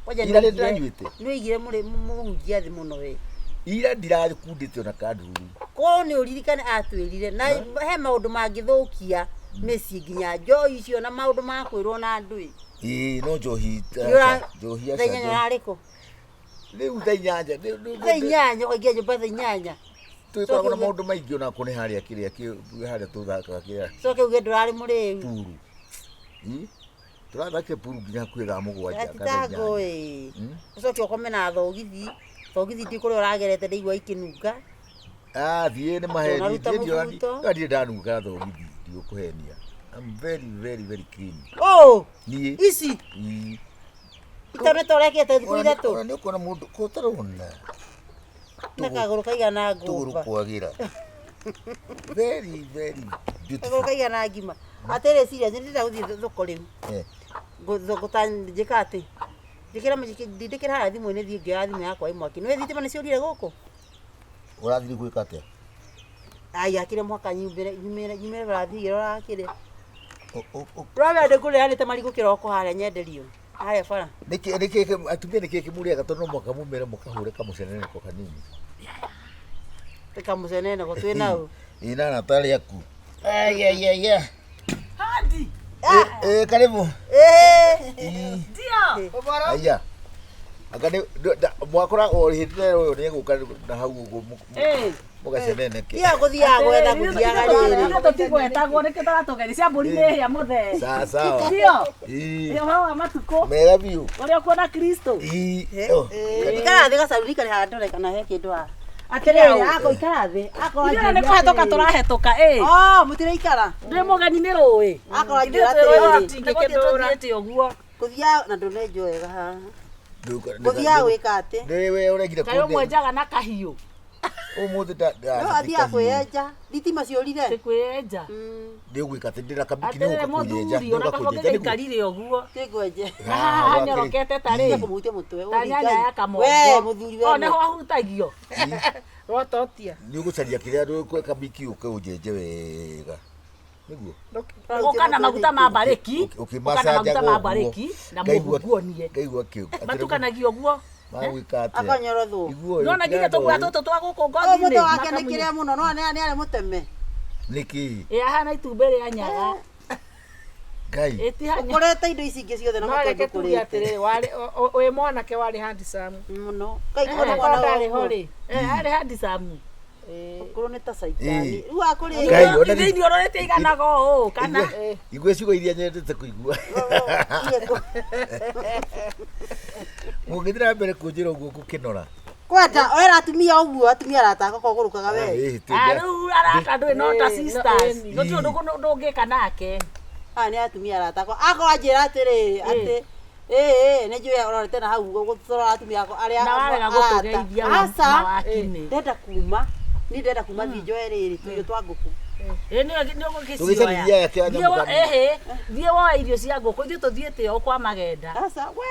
Waje Ira ndanyuite. Ni igire mungia thi muno we. Ira ndirakundite ona kaduru. Ko ni uririkane atwirire na he maundu mangithukia meci nginya njoi icio na maundu ma kwirwo na ndui. No njohi. Njohi acio. Thenya ariko. Riu thainyanya. Thainyanya ukaingia nyumba thainyanya. Tuikoragwo na maundu maingi ona kuni haria kiria haria tuthakaga kiria. So kiuge ndurari muriu. Puru. Turathake puru nginya kwira mugwanja Tango so kio komena thogithi. Thogithi ndi kuri uragerete ndigwa ikinunga. Thie ni maheni. Ndio ndanuga thogithi ndio kuhenia. I'm very clean. Oh! Ni Isi. Itame torekete thiku ithatu. Ni ukona mundu ko tarona. Na kaguru kaigana Tuguru ngumba. kwagira. Very beautiful. Kaguru kaigana ngima. Atere serious ndira guthii thoko riu. Gutanjika ati. Ndikira ndikira hara thimu ni thii ngioya thimu yakwa imwaki. Nwe thitima ni ciurire guku. Urathiri gwika atia? Ai akire mwaka nyumire barathi ira akire. Brother ndekure yani tamari gukiroko haria nyenderio. Haya fara. Niki atumia niki kimuria gatono mwaka mumere mukahure kamucenene ko kanini. Teka mucenene ko twina. Ina Natalia ku. Hadi. Karibu. Ndio. Aya. Agane mwakora orihitire uyu ni guka na hau ugu. Mugacenene ke. Ia guthia gwetha guthiaga riri. Ndio tutigwetagwo niki taratogeri cia mburi ni hia muthe. Sawa. Ndio. Ndio hawa matuko. Mega biu. Uri kuona Kristo. Ikara thiga saruni kari handu reka na he kindu ha. Atiriri ako ikara thi. Ako Ndio ni kuhetoka turahetoka mutire ikara. Ndi mugeni ni rui. Ako ajira atiriri. Tingikendura ti oguo. Kuthia na ndune njwega ha. Kuthia wika ati. Ndiwe uregire Kayo mwenjaga na kahiu. Umuthi da. No athia kweja. Thitima ciurire. Tikweja. Ndio gwika ati ndira kabiki ni Atere ukakunyeja. muthuri ona kahoge ikarire oguo. Tigweje. Nyorokete tari. Kumutia mutwe. Tanyanya ya kamongo. We muthuri we. Ona ho ahutagio. Rototia. Ni ugucaria kiria rukwe kabiki ukaunjeje wega. Niguo. Ukana maguta ma bareki. Ukana maguta ma bareki na muguonie. Ngaigua kiu. Matukanagio guo. Magwika ati. Akanyorothu. Nona nginya tugwa tutu twa guku Muto ngothi-ini. wake ni kiria muno no ni ari muteme. Niki. Hana itumbe ria nyaga. Ngai. Eti hanya. Ukorete indo ici ingĩ ciothe na No reke makondo tuge atiriri wĩ mwanake warĩ handsome. muno. Kai Ona kona ndarĩ ho rĩ. Arĩ handsome. Ukorwo ni ta saitani. Riu akuri. Ngai, ona Thĩinĩ ũrorete iganaga ũũ kana. Igwe ciugo iria nyendete kuigua. Mungithira mbere kunjira uguo gukinora. Kwenda wera atumia uguo atumia arataka kogurukaga we. Rĩu arata ndũĩ no ta sisters. Gũtirĩ ũndũ ndũngĩka nake. Ni atumia arataka. Akora njira atiri ati nĩ njũĩ ũrorete na hau gũtũrora atumia ako arĩa Na warega gũtũgeithia mawakinĩ. Ndenda kuma. Ni ndenda kuma thinjoe rĩrĩ tuirio twa ngũkũ. Nĩ ũgũgĩcioya. Tugicariria ya kia nyamuka. Thiĩ woe irio cia ngũkũ ithuĩ tũthiĩte o kwa magenda. Asa we.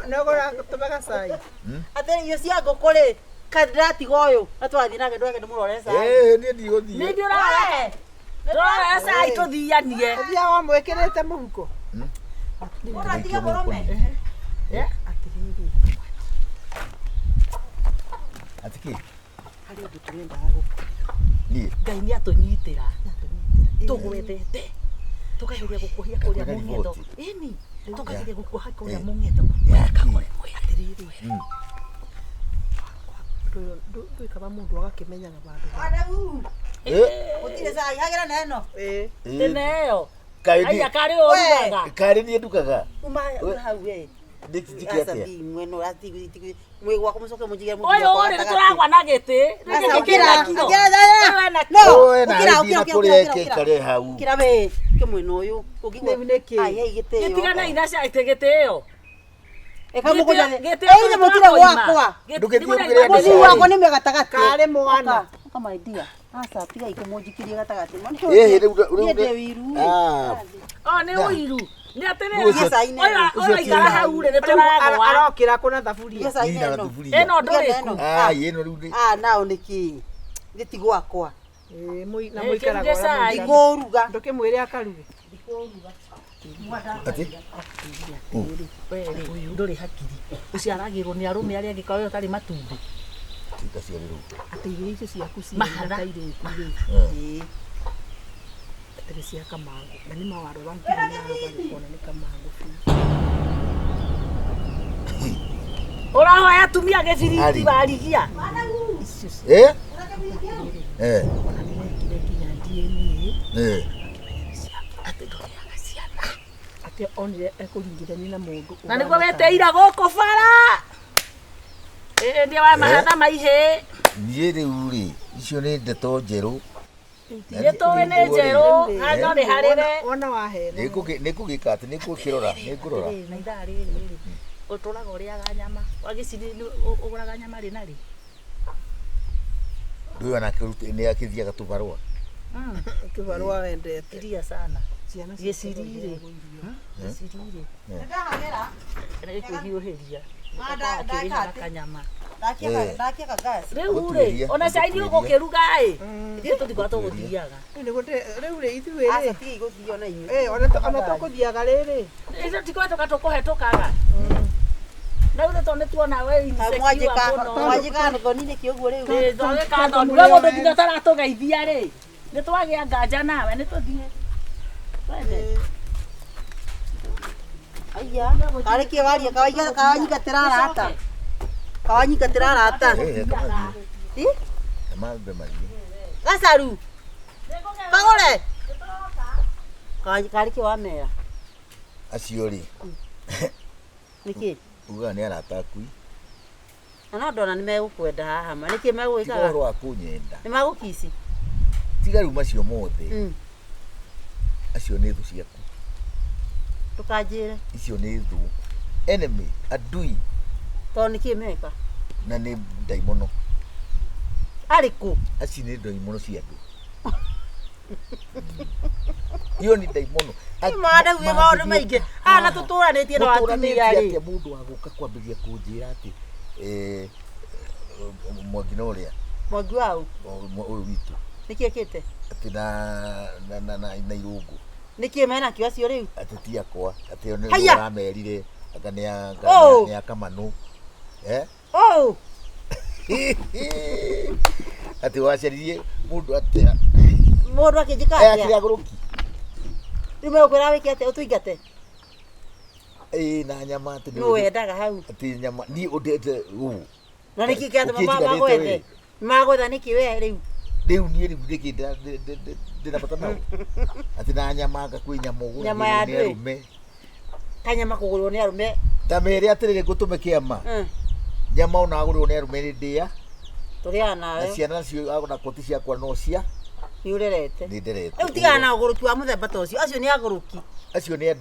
Negora tũmega cai. Atĩ irio cia ngũkũ rĩ kandiratiga ũyũ atwathi nake ndweke ndĩmũrore cai. Niĩ ndigũthiĩ. Nĩ ndĩũrore. Ndũrore cai tũthianie. Thia wa mwĩkĩrĩte mũhuko. Ũratiga mũrũme. Atĩrĩrĩ. Atiki. Harĩ ũndũ tũrendaga gũkũ. Niĩ. Ngai nĩ atũnyitĩra. Tũgwethete. Tũkageria gũkũhia kũrĩa mũng'etho. Ĩni. Tũkageria gũkũha kũrĩa mũng'etho. Atĩrĩrĩ. Ndũikaba mũndũ agakĩmenyaga bandũ. Adamu. Gũtirĩ cai hagĩra na ĩno. Tene ĩyo. Kaĩ Aya karĩ ũrugaga. Kaĩ niĩ ndukaga. Uma hau we. Ndikiki atia. Mweno rati mwe gwako mucoke mujigira mu. Ũyũ ũrĩ tũragwa na gĩtĩ. Kira we ke mweno uyu ugigwa ai hei gĩtĩ. Gĩtigana ina cia gĩtĩ ĩyo. Eka mugoja. Ei mutire gwakwa. Muzi wako ni megatagati. Karĩ mwana. Kama idea. Asa tiga ikumujikirie gatagati. Rĩu. Nĩ ũiru. Nĩ Gĩcai-inĩ. Oya ikara hau rĩ nĩtũragwa. Arokĩra kũna thaburia. Ĩno ndũrĩ ku. Ĩno rĩu nĩ. Nao nĩkĩ. Gĩti gwakwa. Na mũikaraga cai. Igũruga. Ndũkĩmwĩre akaruge. Ati. Ũyũ ndũrĩ hakiri. Ũciaragĩrwo nĩ arũme arĩa angĩkorwo ũtarĩ matumbĩ. Atĩ irio icio ciaku Mahatha. ciĩ atĩrĩ cia kamango na nĩ mawarora nginya na kuona nĩ kamango biũ. Urahoya tumia gĩbiriti Warigia. Ati onire ekũringithania na mũndũ. Na nĩguo weteira gũkũ bara. Ndiye wa mahatha maihĩ. Niĩ rĩu rĩ, icio nĩ ndeto njerũ. Nĩtũĩ nĩ njerũ, no nĩ harĩre. Wona wahera. Nĩngũgĩka atĩ nĩngũkĩrora, nĩngũrora. Na ithaa rĩrĩ ũtũraga ũrĩaga nyama. Wagĩciri ũgũraga nyama rĩ na rĩ. Ndũĩ onake nĩ akĩthiaga tũbarũa. Tũbarũa wendete. Iria sana. Gĩciri rĩ. Gĩciri rĩ. Nĩ kwĩhiũhĩria. Ndakĩrĩha kanyama. Ndakia gas. Rĩu rĩ, ona cai nĩ ũgũkĩruga ĩ. Ithuĩ tũtikoragwo tũgũthiaga. Rĩu rĩ ithuĩ rĩ. Aca tigi gũthio na inyuĩ. Ona tũkũthiaga rĩrĩ. Ithuĩ tikoretwo tũkũhetũkaga. Rĩu nĩ tuona we Mwajĩka thoni-inĩ kĩ ũguo rĩu. Twagĩka thoni. We mũndũ nginya taratũgeithia rĩ. Nĩ twagĩa nganja nawe nĩ tũthiĩ. Twende. Aya, karĩkie waria kawanyingatĩra arata. Kawanyingatĩra arata. Kamambe marie. Gacaru. Kagũre. Karĩkie wamera. Acio rĩ. Nĩkĩ? Uga nĩ arata akui. Na no ndona nĩ megũkwenda haha ma. Nĩkĩ megũgĩkaga? Ũhoro wa kũnyenda. Nĩ magũkici. Tiga rĩu macio mothe. Acio nĩ thũ ciaku. Tukanjĩre. Icio nĩ thũ. Enemy, adui. Tondũ nĩkĩ meka? Na nĩ ndaimono. Arĩkũ? Aci nĩ ndaimono cia andũ. Iyo nĩ ndaimono. Mada uwe maũndũ maingĩ. Na tũtũranĩtie na atumia rĩ. Mũndũ wa gũka kwambĩrĩria kũnjĩra atĩ Mwangi na ũrĩa. Mwangi wau? Ũyũ witũ. Nĩkĩ ekĩte? Atĩ na irũngũ. Nĩkĩ mena kĩo acio rĩu? Atĩ ti akwa. Atĩ nĩ ũramerire. Anga nĩ ya Kamanũ. Atĩ wacaririe mũndũ atĩa. Mũndũ akĩnjĩka atĩa? Akĩrĩa gũrũki. Rĩu megũkwĩra wĩke atĩa ũtũingate? Na nyama atĩ nĩ wendaga hau. Atĩ nyama ni ũndete ũũ. Na nĩkĩ kĩatĩ magwethe? Magwetha nĩkĩ we rĩu? Rĩu niĩ rĩu nĩkĩ ndĩrabata nao. Atĩ na nyama kwĩ nyama ũguo. Nyama ya arũme. Kanyama kũgũrĩrwo nĩ arũme. Tamere atĩrĩrĩ ngũtũme kĩama. Nyama ona agũrĩrwo nĩ arũme nĩ ndĩa. Tũrĩaga nawe. Na ciana cio na koti ciakwa no cia. Nĩ ũrerete. Nĩ nderete. Rĩu tigana na ũgũrũki wa mũthemba ta ũcio. Acio nĩ agũrũki. Acio nĩ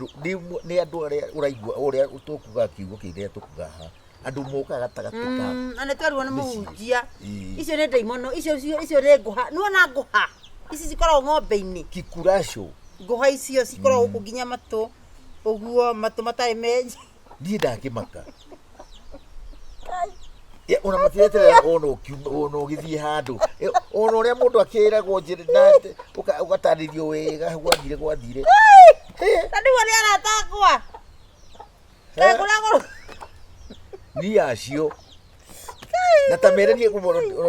andũ arĩa ũraigua ũrĩa tũkuga kiugo kĩrĩa tũkuga ha. Andũ mokaga gatagatĩ ka. Na nĩ twarirwo nĩ mũhunjia. Icio nĩ ndaimono. Icio nĩ ngũha. Nĩwona ngũha. Ici cikoragwo ng'ombe-inĩ. Kikuraco. Ngũha icio cikoragwo gũkũ nginya matũ. Ũguo matũ matarĩ menji. Niĩ ndakĩmaka. Ona matireterera ona ũgĩthiĩ handũ. Ona ũrĩa mũndũ akĩragwo njĩra ũgatarĩrio wega gwathire. Na nĩguo nĩ arata akwa. Kagũragũrũ. Niĩ acio. Na tamere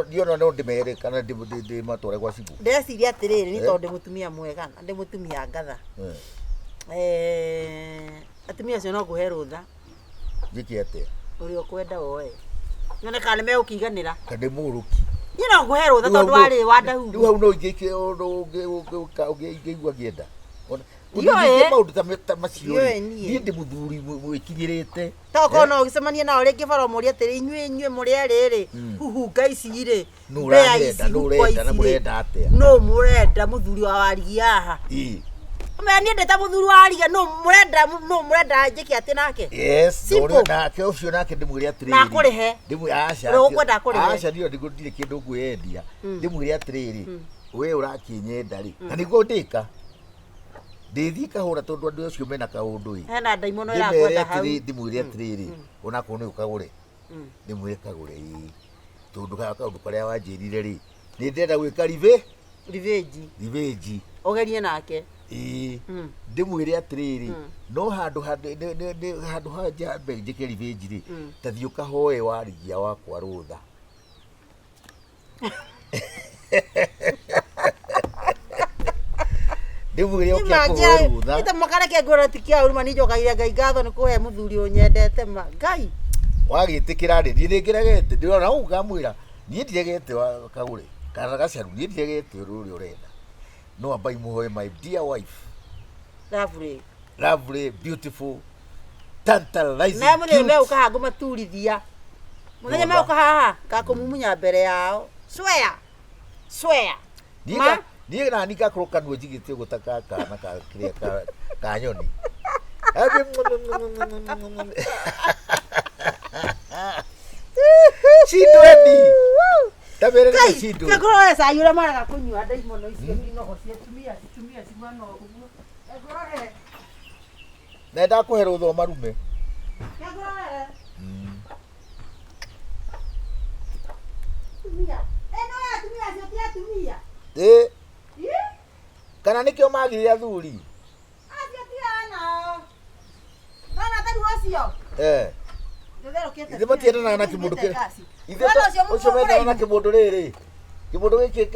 ndiona no ndĩmere kana ndĩmatware gwa cibũ. Ndeciria atĩrĩrĩ nĩ tondũ ndĩ mũtumia mwega na ndĩ mũtumia ngatha. Atumia acio no ngũhe rũtha. Njĩke atĩa? Ũrĩa ũkwenda woe. Nyone kana nĩ megũkĩiganĩra. Kana mũrũki. Niĩ no ngũhe rũtha tondũ warĩ wa ndahuhu. Rĩu hau no ingĩke ũngĩigua ngĩenda. Ndiũĩ. Maũndũ ta macio niĩ ndĩ mũthuri mwĩkinyĩrĩte. Toko no ũgĩcemania nao rĩngĩ bara mũrĩa atĩrĩ inyuĩ mũrĩ erĩrĩ huhunga ici rĩ. Nũrenda na mũrenda atĩa? No mũrenda mũthuri wa Warigia haha. Niĩ ndĩta mũthuri wa Warigia no mũrenda njĩke atĩ nake. Yes, nake ũcio nake ndĩmwĩre atĩrĩrĩ. Na kũrĩhe. Ũkwenda kũrĩhe. Aca ndirĩ kĩndũ ngwĩendia. Ndĩmwĩre atĩrĩrĩ, we ũrakĩnyenda rĩ. Na nĩguo ndĩka. Ndĩthiĩ kahũra tondũ andũ acio mena kaũndũ ĩ. Hena ndaimono ĩrakwenda hau. Ndĩmwĩre atĩrĩrĩ, onakorwo nĩ ũkagũre. Ndĩmwĩre kagũre ĩ. Tondũ kaũndũ karĩa wanjĩrire rĩ. Nĩ ndĩrenda gwĩka revenge. Ũgerie nake. Ndĩmwĩre atĩrĩrĩ, no handũ hanja njĩke revenge rĩ. Ta thiĩ ũkahoe Warigia wakwa rũtha. Ndĩmwĩre ũkĩa kũhoe rũtha. Ita makareke ngũra tikia ũruma nĩ njokaire Ngai ngatho nĩ kũhe mũthuri ũnyendete ma. Ngai. wagitikira ri ndirigiragete ndirona ukamwira nie ndirigete wa Kagure kana gacaru nie ndirigete uri urenda no ambai muhoe my dear wife lovely beautiful tantalizing na mune me ukahaga maturithia muthenya me ukahaha gakumumunya mbere yao swear nie na nika krokanwo jigite gutaka kana ka kiria ka nyoni Chidweni. Tabere na chidu. Kagure sa yura mara gakunywa ndaimono icio inoho cia tumia cimano uguo. Kagure. Na ndakuhe rutho marume. Kagure. Tumia. Eno ya tumia cio tia tumia. Kana nikio magire athuri. Acio tia nao. Kana tani wacio. Ithe matiendana na kimundu kire. Ithe ucio mendana na kimundu riri. Kimundu giki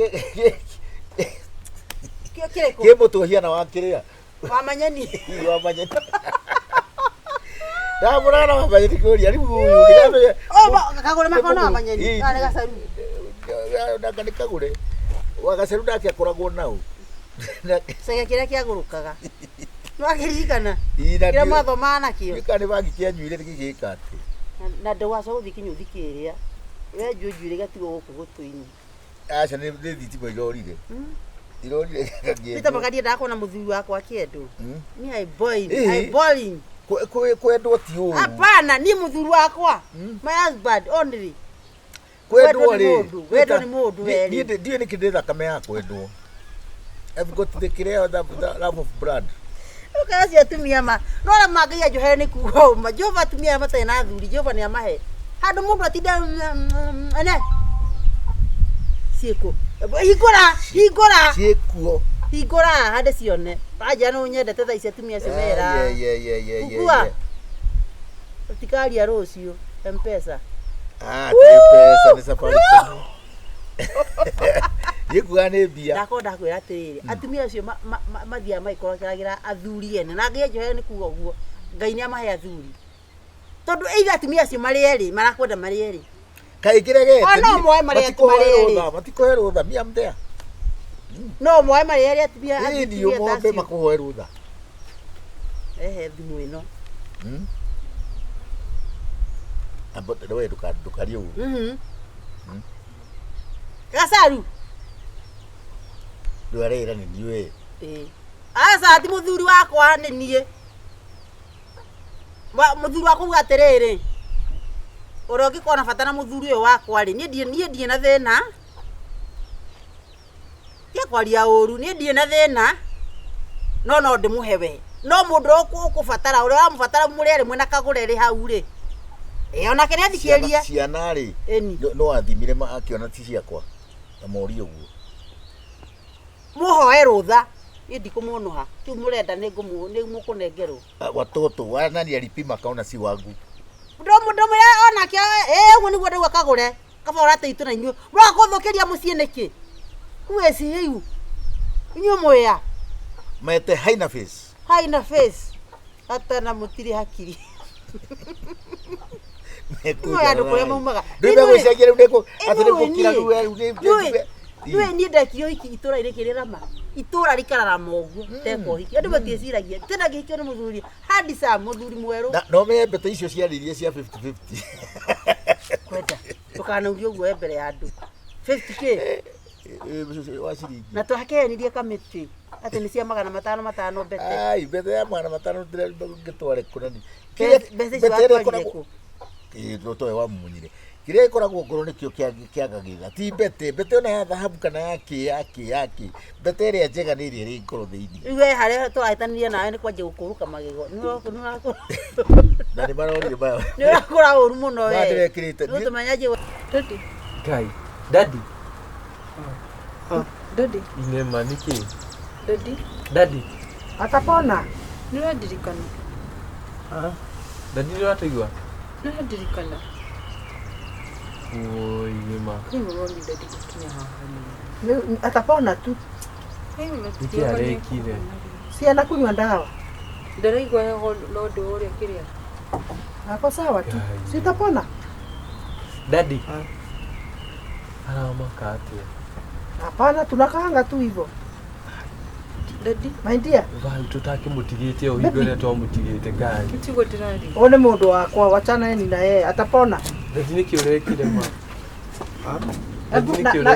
ke mutu hiana wa kiria. Wa manyeni. Wa manyeni. Da murana wa manyeni kuri ari uyu ngirambe. Kagure makona wa manyeni. Kana gacaru. Ndaka Kagure. Wa gacaru ndake akoragwo nau. Sega kiria kiagurukaga. Nwakiririkana. Kira mathoma nakio. Gikani bangi kianyuire gigika ati. Na ndawaca guthii kinyuthikiria we njunjure gatigo guku gutuini aca ni thitimo irorire Peter Magadia ndakona muthuri wakwa kiendu ni I boiling kwendwo ti uu hapana ni muthuri wakwa my husband only kwendwo ri wendo ni mundu weri ndiye ni kinde thakame ya kwendwo I've got the care the love of blood Ukazi atumia ma nora magai ya Johera ni kuoma Jova atumia mata na thuri Jova ni amahe handu mundu atinda ane sieko higora hade sione aja no nyende teta isi atumia semera ukua tikali ya rosio mpesa mpesa ni safari Yekuane bia. Ndakonda kwira atiriri. Atumia acio mathia maikoro kiragira athuri ene. Na ngai Johera ni kuga guo. Ngai ni amahe athuri. Tondu eiga atumia acio mari eri marakwenda mari eri. Kaigirege. No moe mari eri. Matikohe rutha mia mtea. No moe mari eri atumia athuri. Ndio ngombe makuhoe rutha. Thimu ino. Ambote wewe dukario. Gacaru. Ndwarira ni niwe. Asa ati muthuri wakwa ni nie. Muthuri wakwa ugatiriri. Urogi kona fatana muthuri uyu wakwa ri nie die na thina. Kia kwaria uru nie die na thina. No ndimuhewe. No mundu ukufatara uria wamufatara muri rimwe na Kagure ri hau ri. Ona kene athikiria. Ciana ri. No athimire ma akiona ti ciakwa. Amori uguo. Muhoe rutha. Ndi kumunoha. Tu murenda ni mukunengerwo. Watoto wanani alipima kaona si wangu. Mundo mira ona kio uguo niguo ndauga Kagure. Kabora te itu na inyu. Mwakuthukiria mucii niki. Kuweci hiu. Inyu moya. Mete haina face. Hata na mutiri hakiri. Mekuja ndukuria maumaga. Ndime gwicagira ndeko atire gukira ruwe Nwe ni ndekio iki itura ire kirira itura rikarara mogu teko hiki andu matieciragia tena gikio ni muthuri hadi sa muthuri mweru no mebete icio ciaririe cia 50-50 kwenda tukana urio guo mbere ya andu 50k wa ciringi na twakenirie kamiti ati ni cia 500 bete ai bete ya 500 ndire ngitware kunani bete cia kwako ndotoe wa munyire kire ikoragwo ngoro nikio kiagagiga ti bete ona ya dhahabu kana yaki bete ria njega ni ria ri ngoro thiini iwe hare twaitanirie nawe ni kwanje gukuruka magego na ni marori bayo ni urakura uru muno we ndire kirite no tumanyaje Daddy Kai daddy Daddy inema niki Daddy atapona ni wadirikana daddy ndio atigwa ni wadirikana oi inema ni mwoni Daddy kutumia haha atapona tu niki arekire si anakunywa dawa ndaraigwa lodo uria kiria Ako sawa tu. Sitapona. Daddy. Anamaka ati. Hapana, tunakaanga tu hivyo. Daddy. My dear. Vai tutaki mutigite o higore to mutigite gani. Kitigo tirari. One mundu wakwa wachana yeye na yeye atapona. Daddy nikiurekire ma.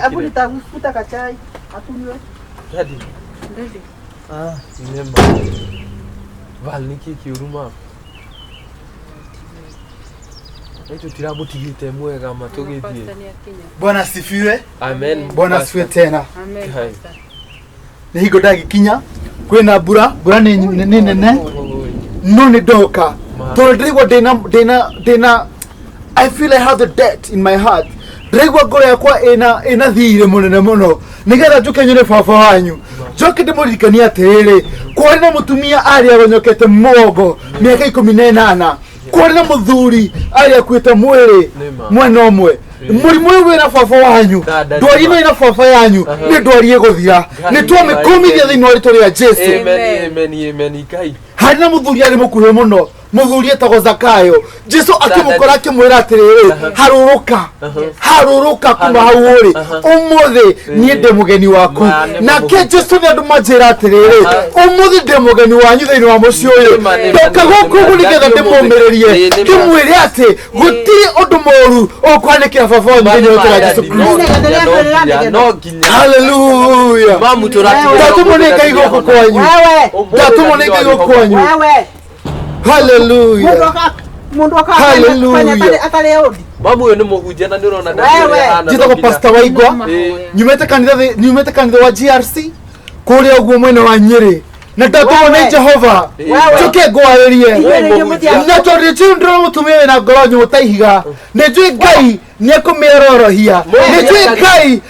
Hebu nitafuta kachai akunywe. Daddy. Daddy. Nema. Val niki kiuruma. Eto tiramutigite mwega matugithie. Bwana sifiwe. Amen. Bwana sifiwe tena. Amen. Ni higo ndagikinya kwina bura ni nene no ni doka to ndrigwa dina I feel I have the debt in my heart. Ndrigwa ngoro yakwa ina thire munene muno nigetha njuke nyone baba wanyu njoke ndimurikania atiriri kwari na mutumia ari abonyokete muogo miaka 18 kwari na muthuri ari akwite mwiri mwena umwe murimu uyu na baba wanyu ndwari ino ina baba yanyu ni ndwari guthira ni twamikomithia thiini wa ritwa ria Jesu. Amen Ngai. Hari na muthuri ari mukuhe muno muthuri etagwo Zakayo. Jesu akimukora akimwira atiriri haruruka kuma hau uri umuthi nie ndi mugeni waku nake Jesu ni andu manjira atiriri umuthi ndi mugeni wanyu thiini wa mucii uyu ndoka guku nigetha ndimumiririe ndimwire ati gutiri undu moru ukwanikira baba wanyu thiini wa Jesu Kristo. Hallelujah. Mamu turatiga. Ndatumoneka igoko kwanyu. Ndatumoneka igoko kwanyu. Hallelujah. Mundu akafanya atale odi. Mamu uyu ni muhunjia na ndirona ndakira. Jitako Pastor Waigwa. Nyumete kanitha wa GRC. Kuria uguo mwene wa Nyeri. Na ndatumone Jehova. Tuke ngwaririe. Na tori chindro mutumie na ngoro nyutaihiga. Nejwe Ngai niekumirorohia. Nejwe Ngai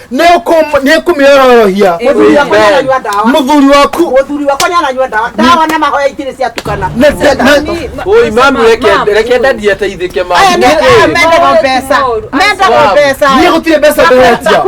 niekumirorohia. Muthuri waku nyanywa dawa na mahoya itire cia tukana. Oi mamu reke daddy ateithike mamu. Menda pesa. Ni gutire pesa nderetia.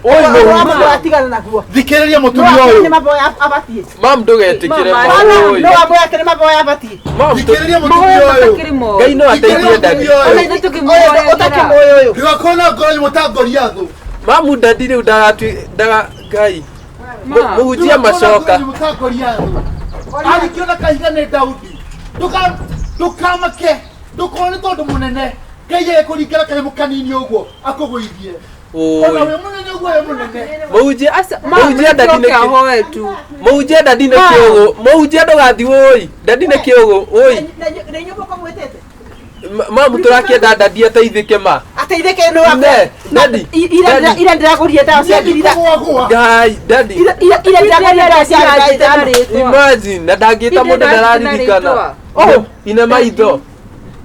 Oi no atigana naguo. Thikiriria mutumia uyu. Ni maboya abatie. Mamu ndugetikire mamu. No maboya kene maboya abatie. Mamu Thikiriria mutumia uyu. Ngai no ateithie daddy. Ole tukimoyo utakimoyo uyu. Ndikakona ngoro nyutagoria thu. Mamu daddy riu daga Ngai. Muhunjia macoka. Alikiona kahiga ni Daudi. Ndukamake. Ndukone tondu munene. Ngai ekuringera kahimu kanini uguo akugwithie. Ona we munene uguo we munene. Muhunjia daddy ne ahoe tu. Muhunjia daddy ne kiogo. Muhunjia ndugathi oi. Daddy ne kiogo oi. Na nyumba kwa mwetete. Mamu turakienda daddy ateithike ma. Ateithike no wako. Daddy. Ira ndiraguria dawa cia ngirira. Ngai daddy. Ira ndiraguria dawa cia ngirira. Imagine na ndangita mundu ndararirikana. Oh, ina maitho.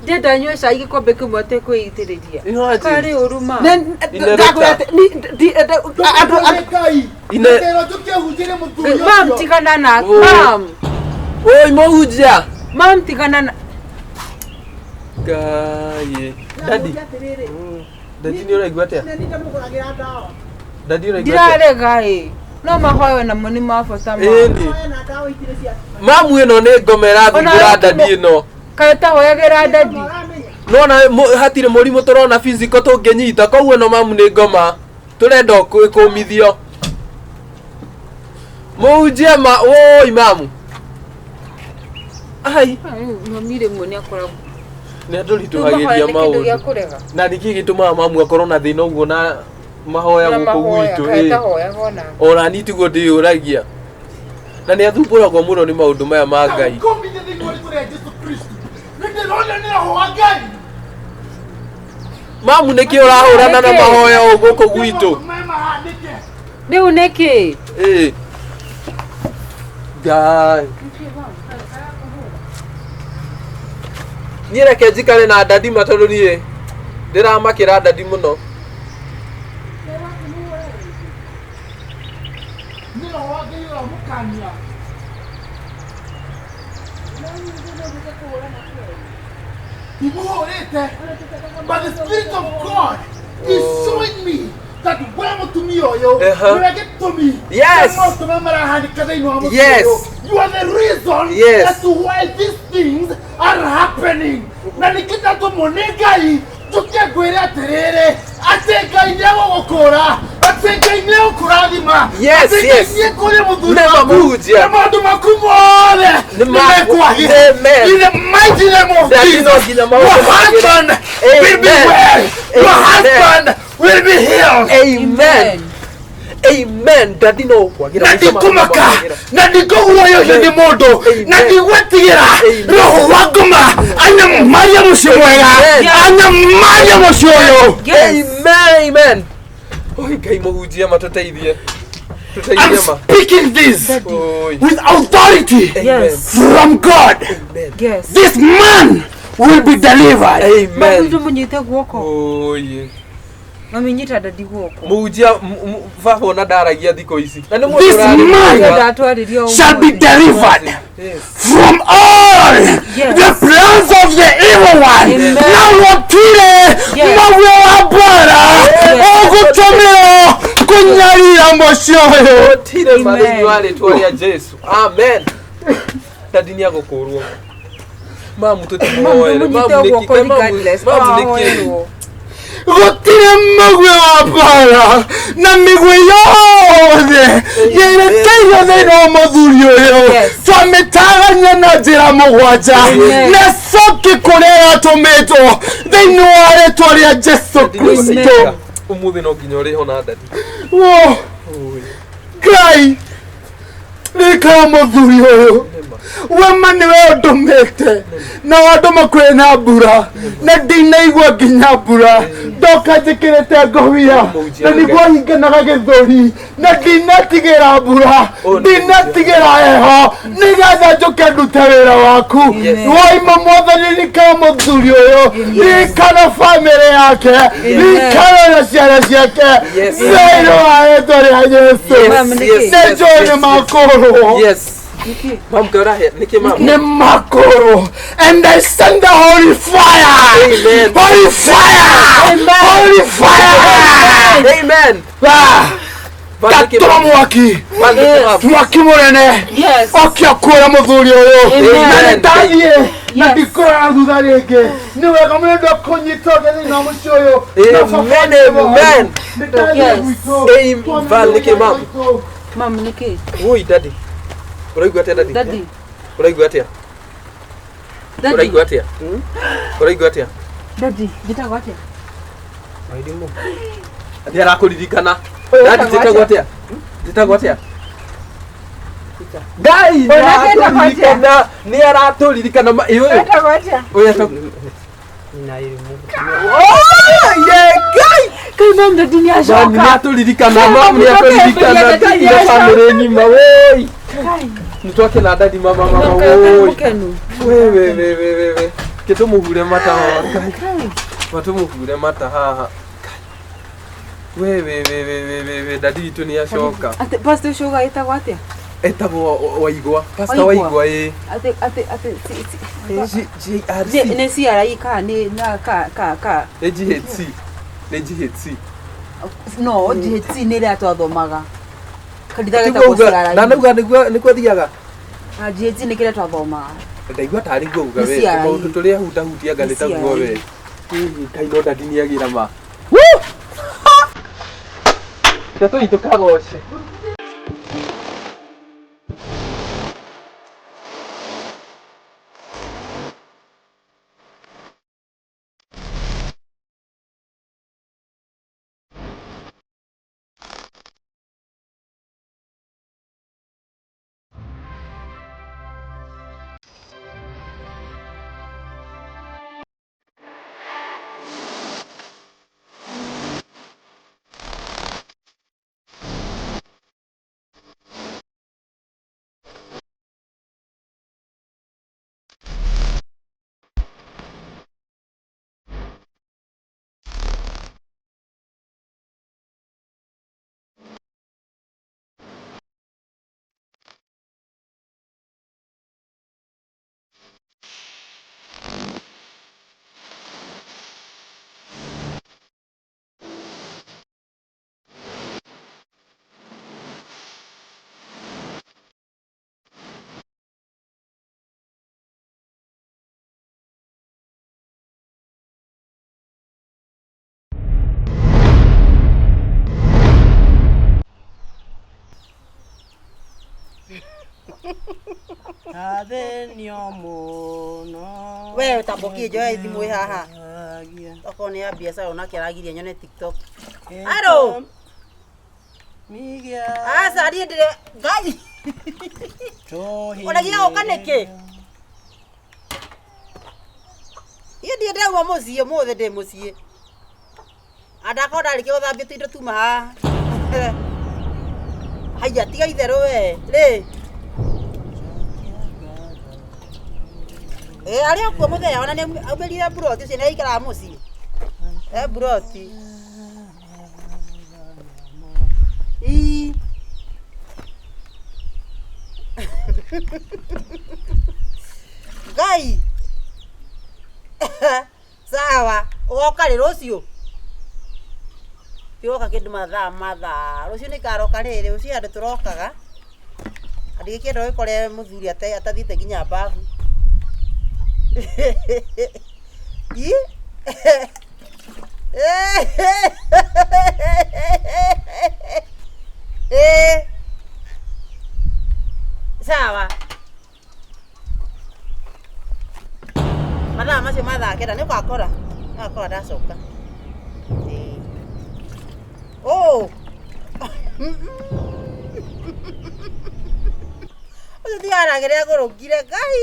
Ndenda nywe cai gikombe kimwe atekwĩitĩrĩria. Kari uruma. Mam tigana na. Mam. Oi muhunjia. Mam tigana na. Ngai. Daddy. Daddy ni uraigua atia? Daddy uraigua atia? Ndirarega no mahoyo na moni mabata ma. Mamu ino ni ngomera thungura daddy ino. Kae tahoyagĩra daddy. Nona hatire murimu turona physical tunginyita koguo no mamu ni ngoma. Turenda kumithio. Muhunjia ma oi mamu. Ai. Mamire mwoni akora. Ni ndurituhagiria maundu. Na niki gituma mamu akorwo na thina uguo na mahoya guku gwitu ora ni tugo ndiuragia na ni athumbũragwo mũno nĩ maũndũ maya ma Ngai. Mamu nĩkĩ ũrahũrana na mahoya gũkũ gwitũ? Rĩu nĩkĩ? Ngai niĩ reke njikare na dadima tondũ niĩ ndĩramakĩra dadi mũno. But the Spirit of God is showing me that when to me, Yes. Yes. You are the reason Yes. as to why these things are happening. Na nikita tumunegai tukiagwira atiriri ati Ngai niagugukura ati Ngai niagukurathima Yes, ati yes. Ngai niekure muthuri Nĩ waku mahunjia. na maundu maku mothe nimekwagia. Amen. In the mighty name of Daddy, Jesus, no nginya your maundu husband will be Amen. well. Your Amen. husband will be healed. Amen. Amen. Daddy no kwagira Na ndikumaka na ndikuguoyohio nĩ mũndũ na ndigwetigĩra roho wa ngoma anyamarie mũciĩ mwega anyamarie mũciĩ ũyũ. Amen. Amen. Oi Ngai mũhunjia matuteithie. I'm Tuteithie ma. speaking this Oi. with authority Yes. from God. Yes. This man will be delivered. Amen. Munyite guoko. Oi. Maminyita dadi guoko. Mũhunjia baba ona ndaragia thikũ ici. Na nĩ This man shall be delivered from all the plans of the evil one. Na gũtirĩ magwe wa mbara ũgũtũmĩrwo kũnyarira mũciĩ ũyũ. Tire mathĩinĩ wa rĩtwa rĩa Jesu. Amen. Daddy nĩagũkũrwo. Mamu tũtimuoere. Munyite guoko regardless. Mamu nĩkĩ? Gũtirĩ magwe wa mbara na mĩgwĩ yothe yerekeirwo thĩinĩ wa mũthuri ũyũ twamĩtagania na njĩra mũgwanja na coki kũrĩa yatũmĩtwo thĩinĩ wa rĩtwa rĩa Jesu Kristo. Ũmũthĩ no nginya ũrĩho na Daddy. Ngai rĩkara mũthuri ũyũ wema nĩwe ũndũmĩte na wandũma kwĩna mbura na ndinaigua nginya mbura ndoka njĩkĩrĩte ngũbia na nĩguo hinganaga gĩthũri na ndinatigĩra mbura ndinatigĩra heho nĩgetha njũke ndute wĩra waku waima mwathani rĩkara mũthuri ũyũ rĩkara bamĩrĩ yake rĩkara na ciana ciake thĩinĩ wa rĩtwa rĩa Jesu nĩ njũĩ nĩ makũrwo. Yes. Mam karahe niki mam. Nemakoro, and I send the holy fire. Amen. Holy fire. Amen. Holy fire. Amen. Katoma mwaki. Mwaki mũnene. Okia kuora mũthuri ũyũ. Na nĩndathiĩ na ndikũra thutha rĩngĩ. Nĩ wega mũno ndakũnyita thĩinĩ wa mũciĩ ũyũ. Amen. Amen. Val niki mam. Mam niki. Oi Daddy. Uraigua atia Daddy? Daddy. Uraigua atia? Uraigua atia? Uraigua atia? Daddy, njĩtagwo atia? Maidimo. Ati arakũririkana. Daddy njĩtagwo atia? Njĩtagwo atia? Ngai nĩaratũririkana, nĩaratũririkana ũyũ. Njĩtagwo atia? Ũyũ atagwo Kai mam Daddy nĩacoka. Nĩatũririkana, mam nĩatũririkana. Ngai na bamĩrĩ ng'ima woi. Nitwake na Daddy mama woi. We. Kitumuhure mata haha. Matumuhure mata haha. We. Daddy itu nĩacoka. Ate pastor shoga etagwo atia? Etagwo Waigwa. Pastor Waigwa Ate GHC. nĩ CRI ka nĩ na ka GHC. Nĩ GHC. no GHC nĩ ĩrĩa twathomaga kanitha getagwo CRI Na nauga nĩkuo thiaga. GHC nĩ kĩrĩa twathomaga Ndaigua tarĩ nguga we. CRI. Maũndũ tũrĩa hutia anga nĩtaguo we. Ngai no Daddy nĩagĩra ma. Tũitũkagoce. Athenio muno. We tambokie joe thimu haha. Okoni ya biashara onake aragiria nyone TikTok. Aro. Migia. Asa rie ndire ngai. Onagira okaneke. Yedi ndawa mucie mothe ndi mucie. Andako ndarike uthambie tuindo tuma haha. Haya tiga itherũ we rĩ arĩa kuo mũthenya ona nĩ aumĩrire buroti ũcio nĩ aikaraga mũciĩ buroti Ngai sawa ũgoka rĩ rũciũ Tioka kĩndũ mathaa rũciũ nĩ karoka rĩrĩ ũcio andũ tũrokaga andĩ kĩndũ gĩkore mũthuri atathiĩte nginya babu sawa mathaa macio mathaa kenda nĩ ũgakora ndacoka Oh! Ojo tiaragire agorokire Ngai.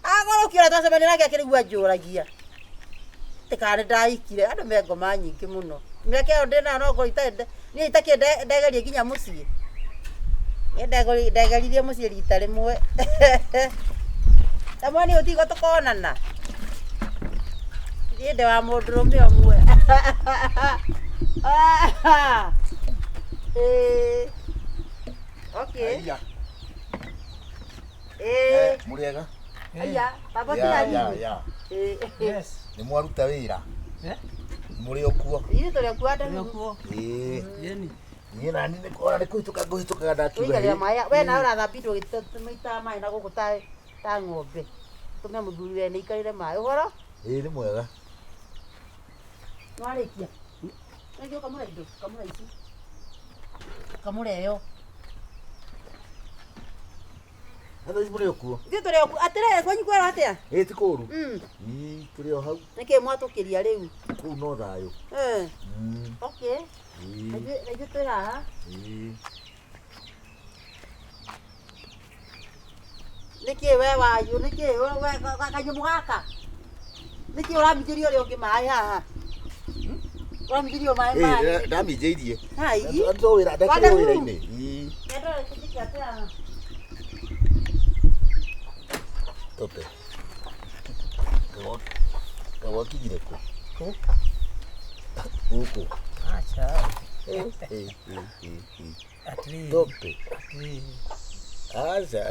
Agorokire twacemania nake akĩrigua njũragia. Tikare ndaikire andũ me ngoma nyingĩ mũno. Mĩaka ĩyo ndĩna no ngoro niĩ itakĩ ndegerie nginya mũciĩ. Nĩ ndegeririe mũciĩ rita rĩmwe. Tamwani ũtigo tũkonana. Ndiende wa mũndũrũme ũmwe. Okay. Muriega. Aya, baba tira. Yes. Ni mwaruta wira. Muri okuo. Ini tole kuada. Yeni. Ni nani ne kora ne kuhituka ndakiuga. Tuigaria maya. We na ora thabindwo gĩtũmĩta maĩ na gũkũ ta ng'ombe. Tume mũthuri we nĩ ikarire maĩ. Ũhoro? Nĩ mwega. Nwarĩkia. Nĩguo kamũra indo, kamũra ici. Kamũreyo. Hata muri okuo. Ndio tole okuo. Atĩrĩ kwanyu kwera atĩa? Ti kũru. Tũrĩ o hau. Nĩkĩ mwatũkĩria rĩu? Kũu no thayũ. Okay. Nĩguo twĩ haha. Nĩkĩ we wanyu, nĩkĩ we kanyamũ gaka? Nĩkĩ ũraminjĩria ũrĩa ũngĩ maĩ haha? Ũraminjĩrio maĩ. Ndaminjĩirie. Hai. Andũ wĩra ndakĩrĩ wĩra-inĩ. Ndio kĩtika atĩa. Tope. Kawa kinyire ku. Huko. Acha. Atri. Tope. Acha.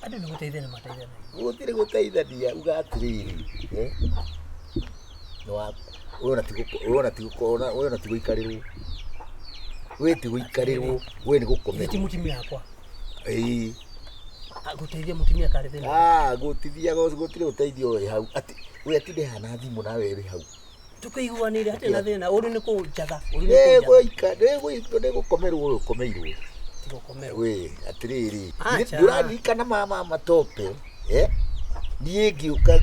Andũ nĩ gũteithania mateithania. Gũtirĩ gũteithania uga atiriri. No Ona tigo ikarirwo. We ti guikarirwo, we ni gukomera. Ti mutimia yakwa. Gũteithia mutimia karĩ thĩna. Gũtithia gũtirĩ ũteithio ũrĩ hau. Ati we atinde hana thimũ nawe ĩrĩ hau. Tũkĩiguanĩire hatarĩ na thĩna, ũrĩ nĩ kũnjatha, nĩ gũkomerwo ũkomeirwo. Ti gũkomerwo. We atiriri. Ndũraririkana mama matope, niĩ ngĩũka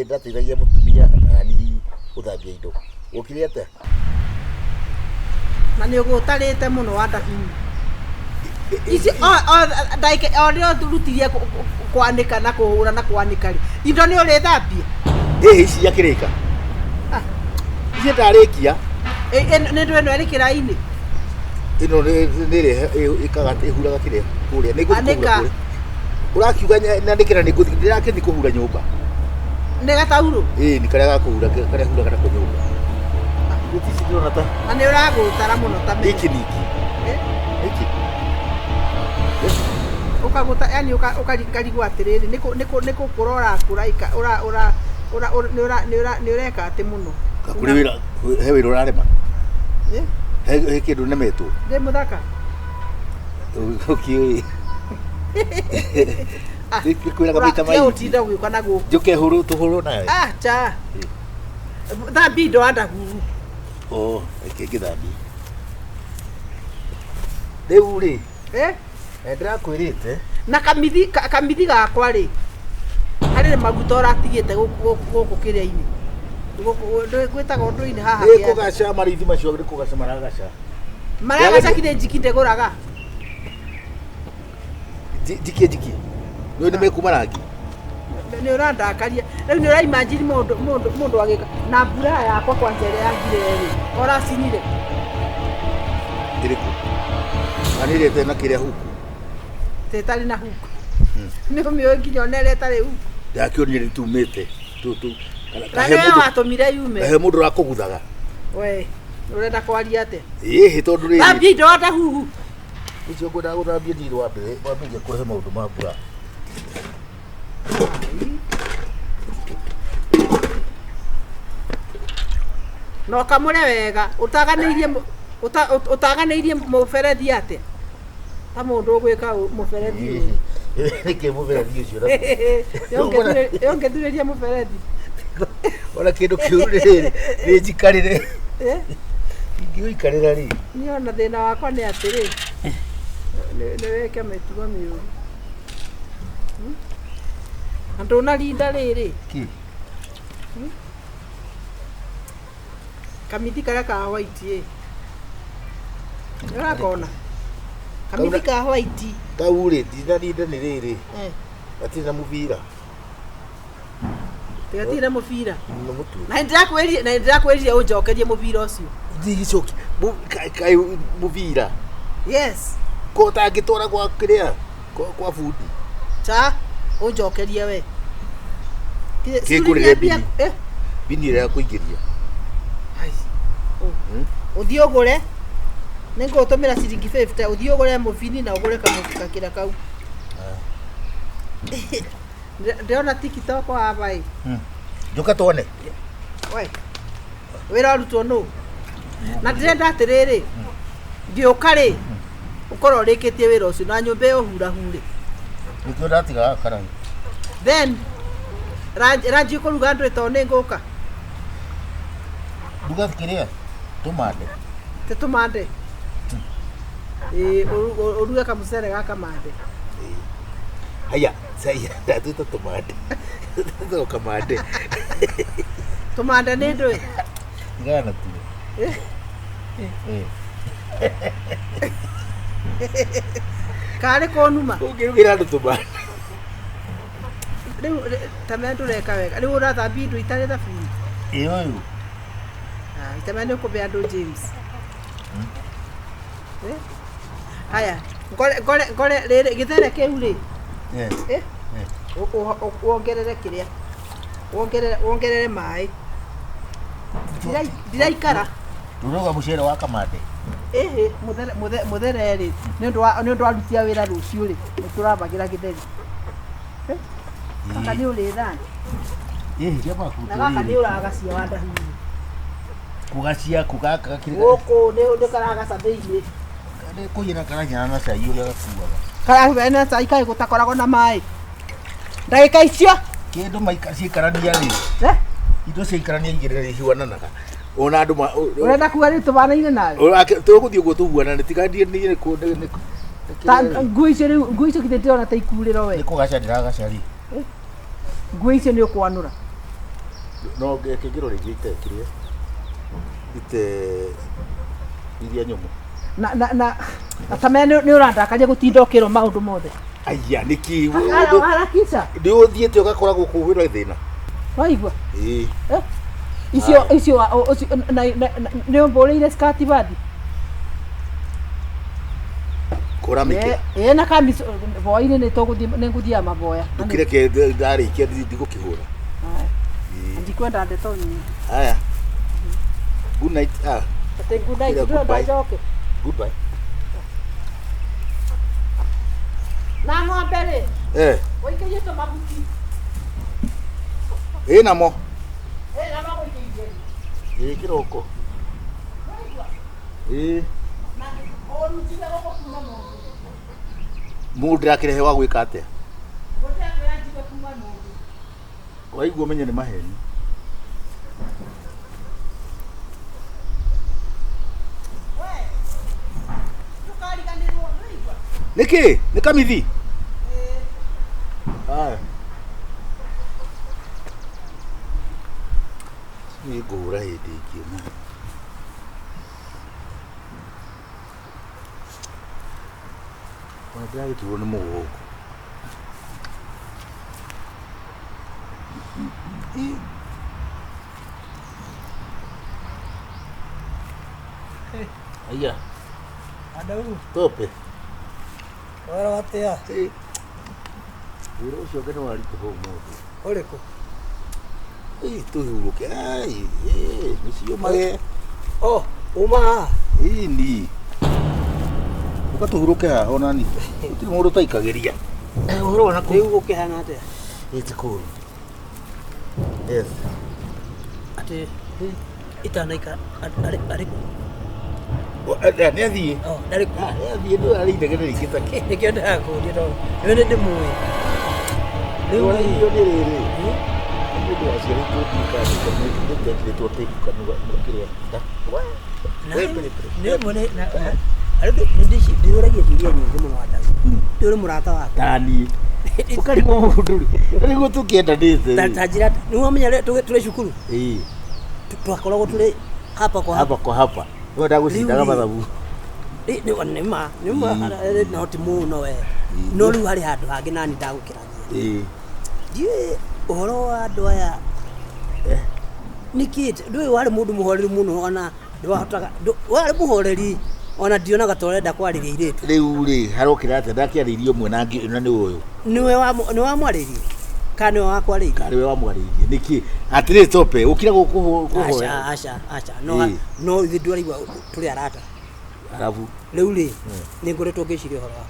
ndateithagia mũtumia nani gũthambia indo. Ũkire atĩa? Na nĩ ũgũtarĩte mũno wandaku. Ici ndaike orĩo turutirie kwanĩka na kũhũra na kwanĩka rĩ. Indo nĩ ũrĩthambia? Ici yakĩrĩka. Ici ndarĩkia. Nĩ ndũ ĩno ĩrĩ kĩraĩ-inĩ. Ĩno nĩ ĩkaga ĩhuraga kĩrĩa kũrĩa. Nĩ ngũkũhura. Ũrakiuga nandĩkĩra nĩ ngũthiĩ ndĩrakĩthi kũhura nyũmba. Nĩ gataurũ? Nĩ karĩa gakũhura karĩa huraga na nyũmba. Gũtici ndĩrona ta. Na nĩ ũragũtara mũno ta mĩ. Iki niki. Iki. Ũkaguta yani ũkarigwo atĩrĩrĩ nĩ kũkũrora kũraika nĩ ũreka atĩ mũno. Kakũrĩ wĩra he wĩra ũrarema. He kĩndũ nemetwo. Ndĩ mũthaka. Ũkiũĩ. Kwĩraga maita maingĩ. Ũtinda ũgĩũka na gũkũ. Njũke tũhũrwo nawe. Acha. Thambia indo wandaku. Reke ngĩthambie. Riu ri. Ndirakwirite. Na kamithi gakwa ri. Hari maguta uratigite guku kiria-ini. Gwitaga undu-ini haha. Kugaca marithi macio ri kugaca maragaca. Maragaca kire njikinde guraga. Jiki. No ni mekuma rangi. Ni urandakaria. Riu ni uraimagine mundu agika na mbura yakwa kwanja ire yangire ri. Oracinire. Ndiriku. Anirete na kiria huku. Tetari na huku. Ni umio nginya onere tari huku. Ndakionire ritumite. Tu. Kahe watumire yume. Kahe mundu rakuguthaga. We, urenda kwaria ate? Tondu ri. Thambia indo ata huhu. Icio ngwenda guthambia ndirwa wa mbere, wambĩrĩria kũrehe maũndũ ma mbura. No kamũre wega, utaganĩirie mũberethi ate? Ta mũndũ ũgwĩka mũberethi ũyũ. Nĩkĩ mũberethi ũcio na? Yongethurĩria mũberethi. Ona kĩndũ kĩũru rĩrĩ, nĩ njikarĩre. Ingĩgũikarĩra rĩ. Niĩ ona thĩna wakwa nĩ atĩrĩ. Nĩ weke mĩtugo mĩũru. Na ndũnarinda rĩrĩ. Kamithi karĩa ka white ũrakona? Kamithi ka white. Kau rĩ, ndinarinda nĩ rĩrĩ. Gatirĩ na mũbira. Tigatirĩ na mũbira. Na ndĩrakwĩrire ũnjokerie mũbira ũcio. Ndigicoki. Kaĩ mũbira. Yes. Ko ũtangĩtwara gwa kĩrĩa? Kwa bundi. Cha, ũnjokerie we. Kĩngũrĩre bini. Bini ĩrĩa ya kũingĩria. Ũthiĩ ũgũre. Nĩngũtũmĩra ciringi 50, ũthiĩ ũgũre mũbini na ũgũre kamũkĩra kau. Ndĩrona TikTok hapa hii. Njoka tuone. We. Wĩra ũrutwo nũ? Na ndĩrenda atĩrĩrĩ. Ngĩũka rĩ. Ũkorwo ũrĩkĩtie wĩra ũcio na nyũmba ĩyo hurahure. Nĩkĩo ndatigaga karani. Then ranji ũkũruga ndũĩ tondũ nĩ ngũka. Nduga kĩrĩa? Tumande. Tumande. Uruga kamucere gaka mande. Haya, saya ndatuĩte tumande. Ndio kamande. Tumande nĩ ndũĩ? Ngana tu. Karĩ kũnuma. Ũngĩrugĩra andũ tumande. Rĩu tamenya ndũreka wega. Rĩu ũrathambia indo itarĩ thabuni. Ũyũ. Tamenya nĩũkũbe andũ James. Haya, ngore rĩrĩ gĩthere kĩu rĩ. Wongerere kĩrĩa? Wongerere maĩ. Ndiraikara. Turuga mũcere wa kamande. Mũthere rĩ, nĩ ũndũ wa rutia wĩra rũciũ rĩ, nĩtũrambagĩra gĩtheri. Kaka nĩ ũrĩthani. Na gaka nĩ ũragacia wa ndahinya. Kugacia kugaka kĩrĩa. Gũkũ nĩ karagaca thĩinĩ. Kũnyina karanyana na cai ũrĩa gakuaga. Karahũra na cai kaĩ gũtakoragwo na maĩ. Ndagĩka icio. Kĩndũ ciĩkarania rĩ. Indo ciĩkarania igĩrĩra ihuananaga. Ona andũ ũrenda kuga rĩ tũbanaine nawe? Tũgũthiĩ ũguo tũhuana tigandiĩ nĩ nguo icio kĩthĩ ndĩrona ta ikurĩro we. Nĩ kũgaca ndĩragaca rĩ. Nguo icio nĩ ũkwanũra. No ngĩkĩngĩro rĩngĩ itekĩrĩa. Iria nyũmũ. Na tamenya nĩ ũrandakaria gũtinda ũkĩrwo maũndũ mothe. Aya nĩkĩ harakisha. Nĩ ũthiĩte ũgakoragwo kũu wĩra thĩna. Waigua? Icio nĩ ũmbũrĩire skati bathi. Kũramĩkĩra. Na kamisi voa-inĩ nĩ ngũthiaga mavoya. Ũkĩreke ndarĩkia ndigũkĩhũra. Ndikwenda ndeto nyingĩ. Aya. Good night. Good night. Goodbye. Goodbye. Na ng'ombe rĩ? Ũikĩrie tũmabuti. Namo. Namo ũikĩrie. Kĩroko. Na ũrutire gũkũ kuma mũndũ. Mũndũ ndĩrakĩrehe wa gwĩka atĩa? Gũtĩakwĩra njige kuma mũndũ. Waigua ũmenye nĩ maheni. Tukariganĩrwo Niki, ni kamithi. Haya. Ni gura hindi ingĩ. Wanda gĩturwo nĩ mũgongo. Aya. Adau. Tope. Wara watia. Wĩra ũcio ũngĩ nĩ waritũha ũmũthĩ. Ũrĩkũ? Tũhurũke. Nĩcio mage. Uma haha. Ini. Uka tũhurũke haha ona ni. Gũtirĩ mũndũ taikagĩria. Ũhoro wa nakũ. Rĩu ũkĩhana atĩa? It's cool. Yes. Atĩ itanaika arĩkũ? Nĩ athiĩ. Ndarĩkũ. Nĩ athiĩ ndio arĩindagĩrĩra ingĩta. Nĩkĩo ndĩrakũria no. Nĩ ndĩmũĩ. Rĩu iyo nĩ rĩrĩ. Mũndũ aciarĩtwo ndikaga nĩtekĩrĩtwo tĩku kanua kĩrĩa. Nĩ mwene na ndĩũragia ciũria nyingĩ mũno wa Daudi. Ndĩũrĩ mũrata wakwa. Tani. Ũkarigwo mũndũ rĩ. Rĩu tũkĩendanĩte. Ta njĩra nĩ wamenya tũrĩ cukuru. Twakoragwo tũrĩ hapa kwa hapa. Nĩ ndagũcindaga mathabu. Nĩma no ti mũno we. No rĩu harĩ handũ hangĩ nani ndagũkĩrania. Ndiũĩ ũhoro wa andũ aya. Nĩkĩ ndũĩ warĩ mũndũ mũhoreri mũno ona ndwahotaga warĩ mũhoreri ona ndionaga torenda kwarĩria irĩtu. Rĩu rĩ harokĩra atĩ ndakĩarĩirie ũmwe na nĩ ũyũ. Nĩ wamwarĩirie kana nĩ wakwarĩirie? Kana nĩ wamwarĩirie nĩkĩ atĩrĩ tope ũkira gũkũhoya. Aca no ithuĩ ndũraigua tũrĩ arata. Arabu rĩu rĩ nĩ ngoretwo ngĩciria ũhoro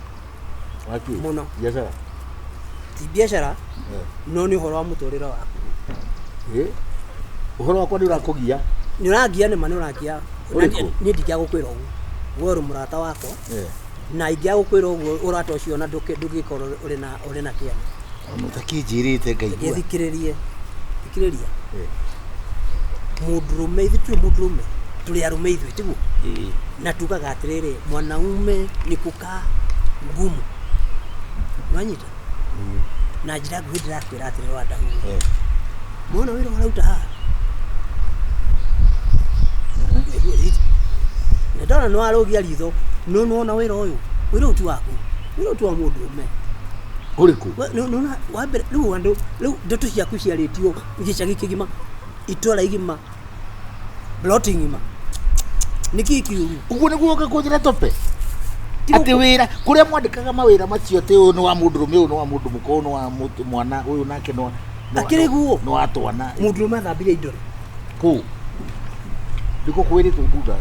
waki mũno. Biacara ti biacara no nĩ ũhoro wa mũtũrĩre waku. Ũhoro wakwa nĩ ũrakũgia. Nĩ ũrangia nĩma nĩ ũrangia. Niĩ ndingĩagũkwĩra ũguo we ũrĩ mũrata wakwa na ingĩagũkwĩra ũguo ũrata ũcio na ndũngĩkorwo ũrĩ na kĩene. Mũtakĩnjĩrĩte ngaigua. Thikĩrĩria mũndũrũme ithuĩ tũrĩ mũndũrũme tũrĩ arũme ithuĩ tiguo. Na tugaga atĩrĩrĩ mwanaume nĩ kukaa ngumu. Nĩwanyita na njĩra nguhĩ ndĩrakwĩra atĩrĩrĩ wa Daudi. Mwana wĩra ũrauta haha. Nĩ ndona nĩ warũgia ritho no nĩwona wĩra ũyũ. Wĩra ũti waku. Wĩra ũti wa mũndũrũme. Ũrĩkũ? Nĩwona wa mbere rĩu ndeto ciaku ciarĩtio gĩcagi kĩgima itũra igima plot ngima. Nĩkĩ kiuru? Ũguo nĩguo ũngĩkũnjĩra tope. Atĩ wĩra kũrĩa mwandĩkaga mawĩra macio atĩ ũyũ nĩ wa mũndũrũme ũyũ nĩ wa mũndũ mũkũrũ nĩ wa mwana ũyũ nake nĩ akĩrĩ guo nĩ wa twana. Mũndũrũme athambirie indo kũ ndiko kwĩrĩtwo mbunda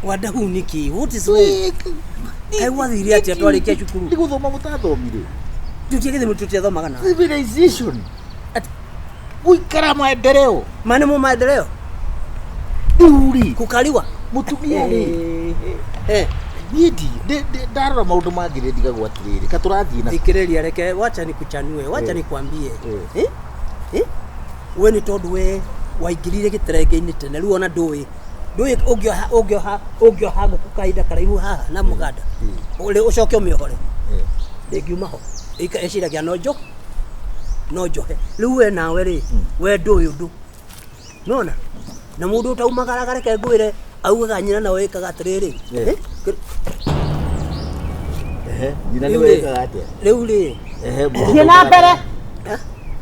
wanda huu nĩkĩ? What is wrong? Kai wathire atĩa twarĩkia cukuru? Nĩ gũthoma mũtathomire. Tũtiagĩthimo tũtiathomaga na civilization. Gũikara maendeleo. Manemo maendeleo. Uri kukaliwa mutumia rĩ. Nidi ndarora maundu mangire ndigagwo atiriri katurathii na thikiriria reke wacha nikuchanue wacha nikwambie we ni tondu we waingirire giterenge-ini tene riu ona ndui ungioha gukaida karaihu haha na muganda uri ucoke umihore ngiuma ho eciragia no njohe riu we nawe ri we ndui undu nona na mundu utaumagara reke ngwire augaga nyina nawe ikaga atiriri nyina ni wega atia riu ri thie na mbere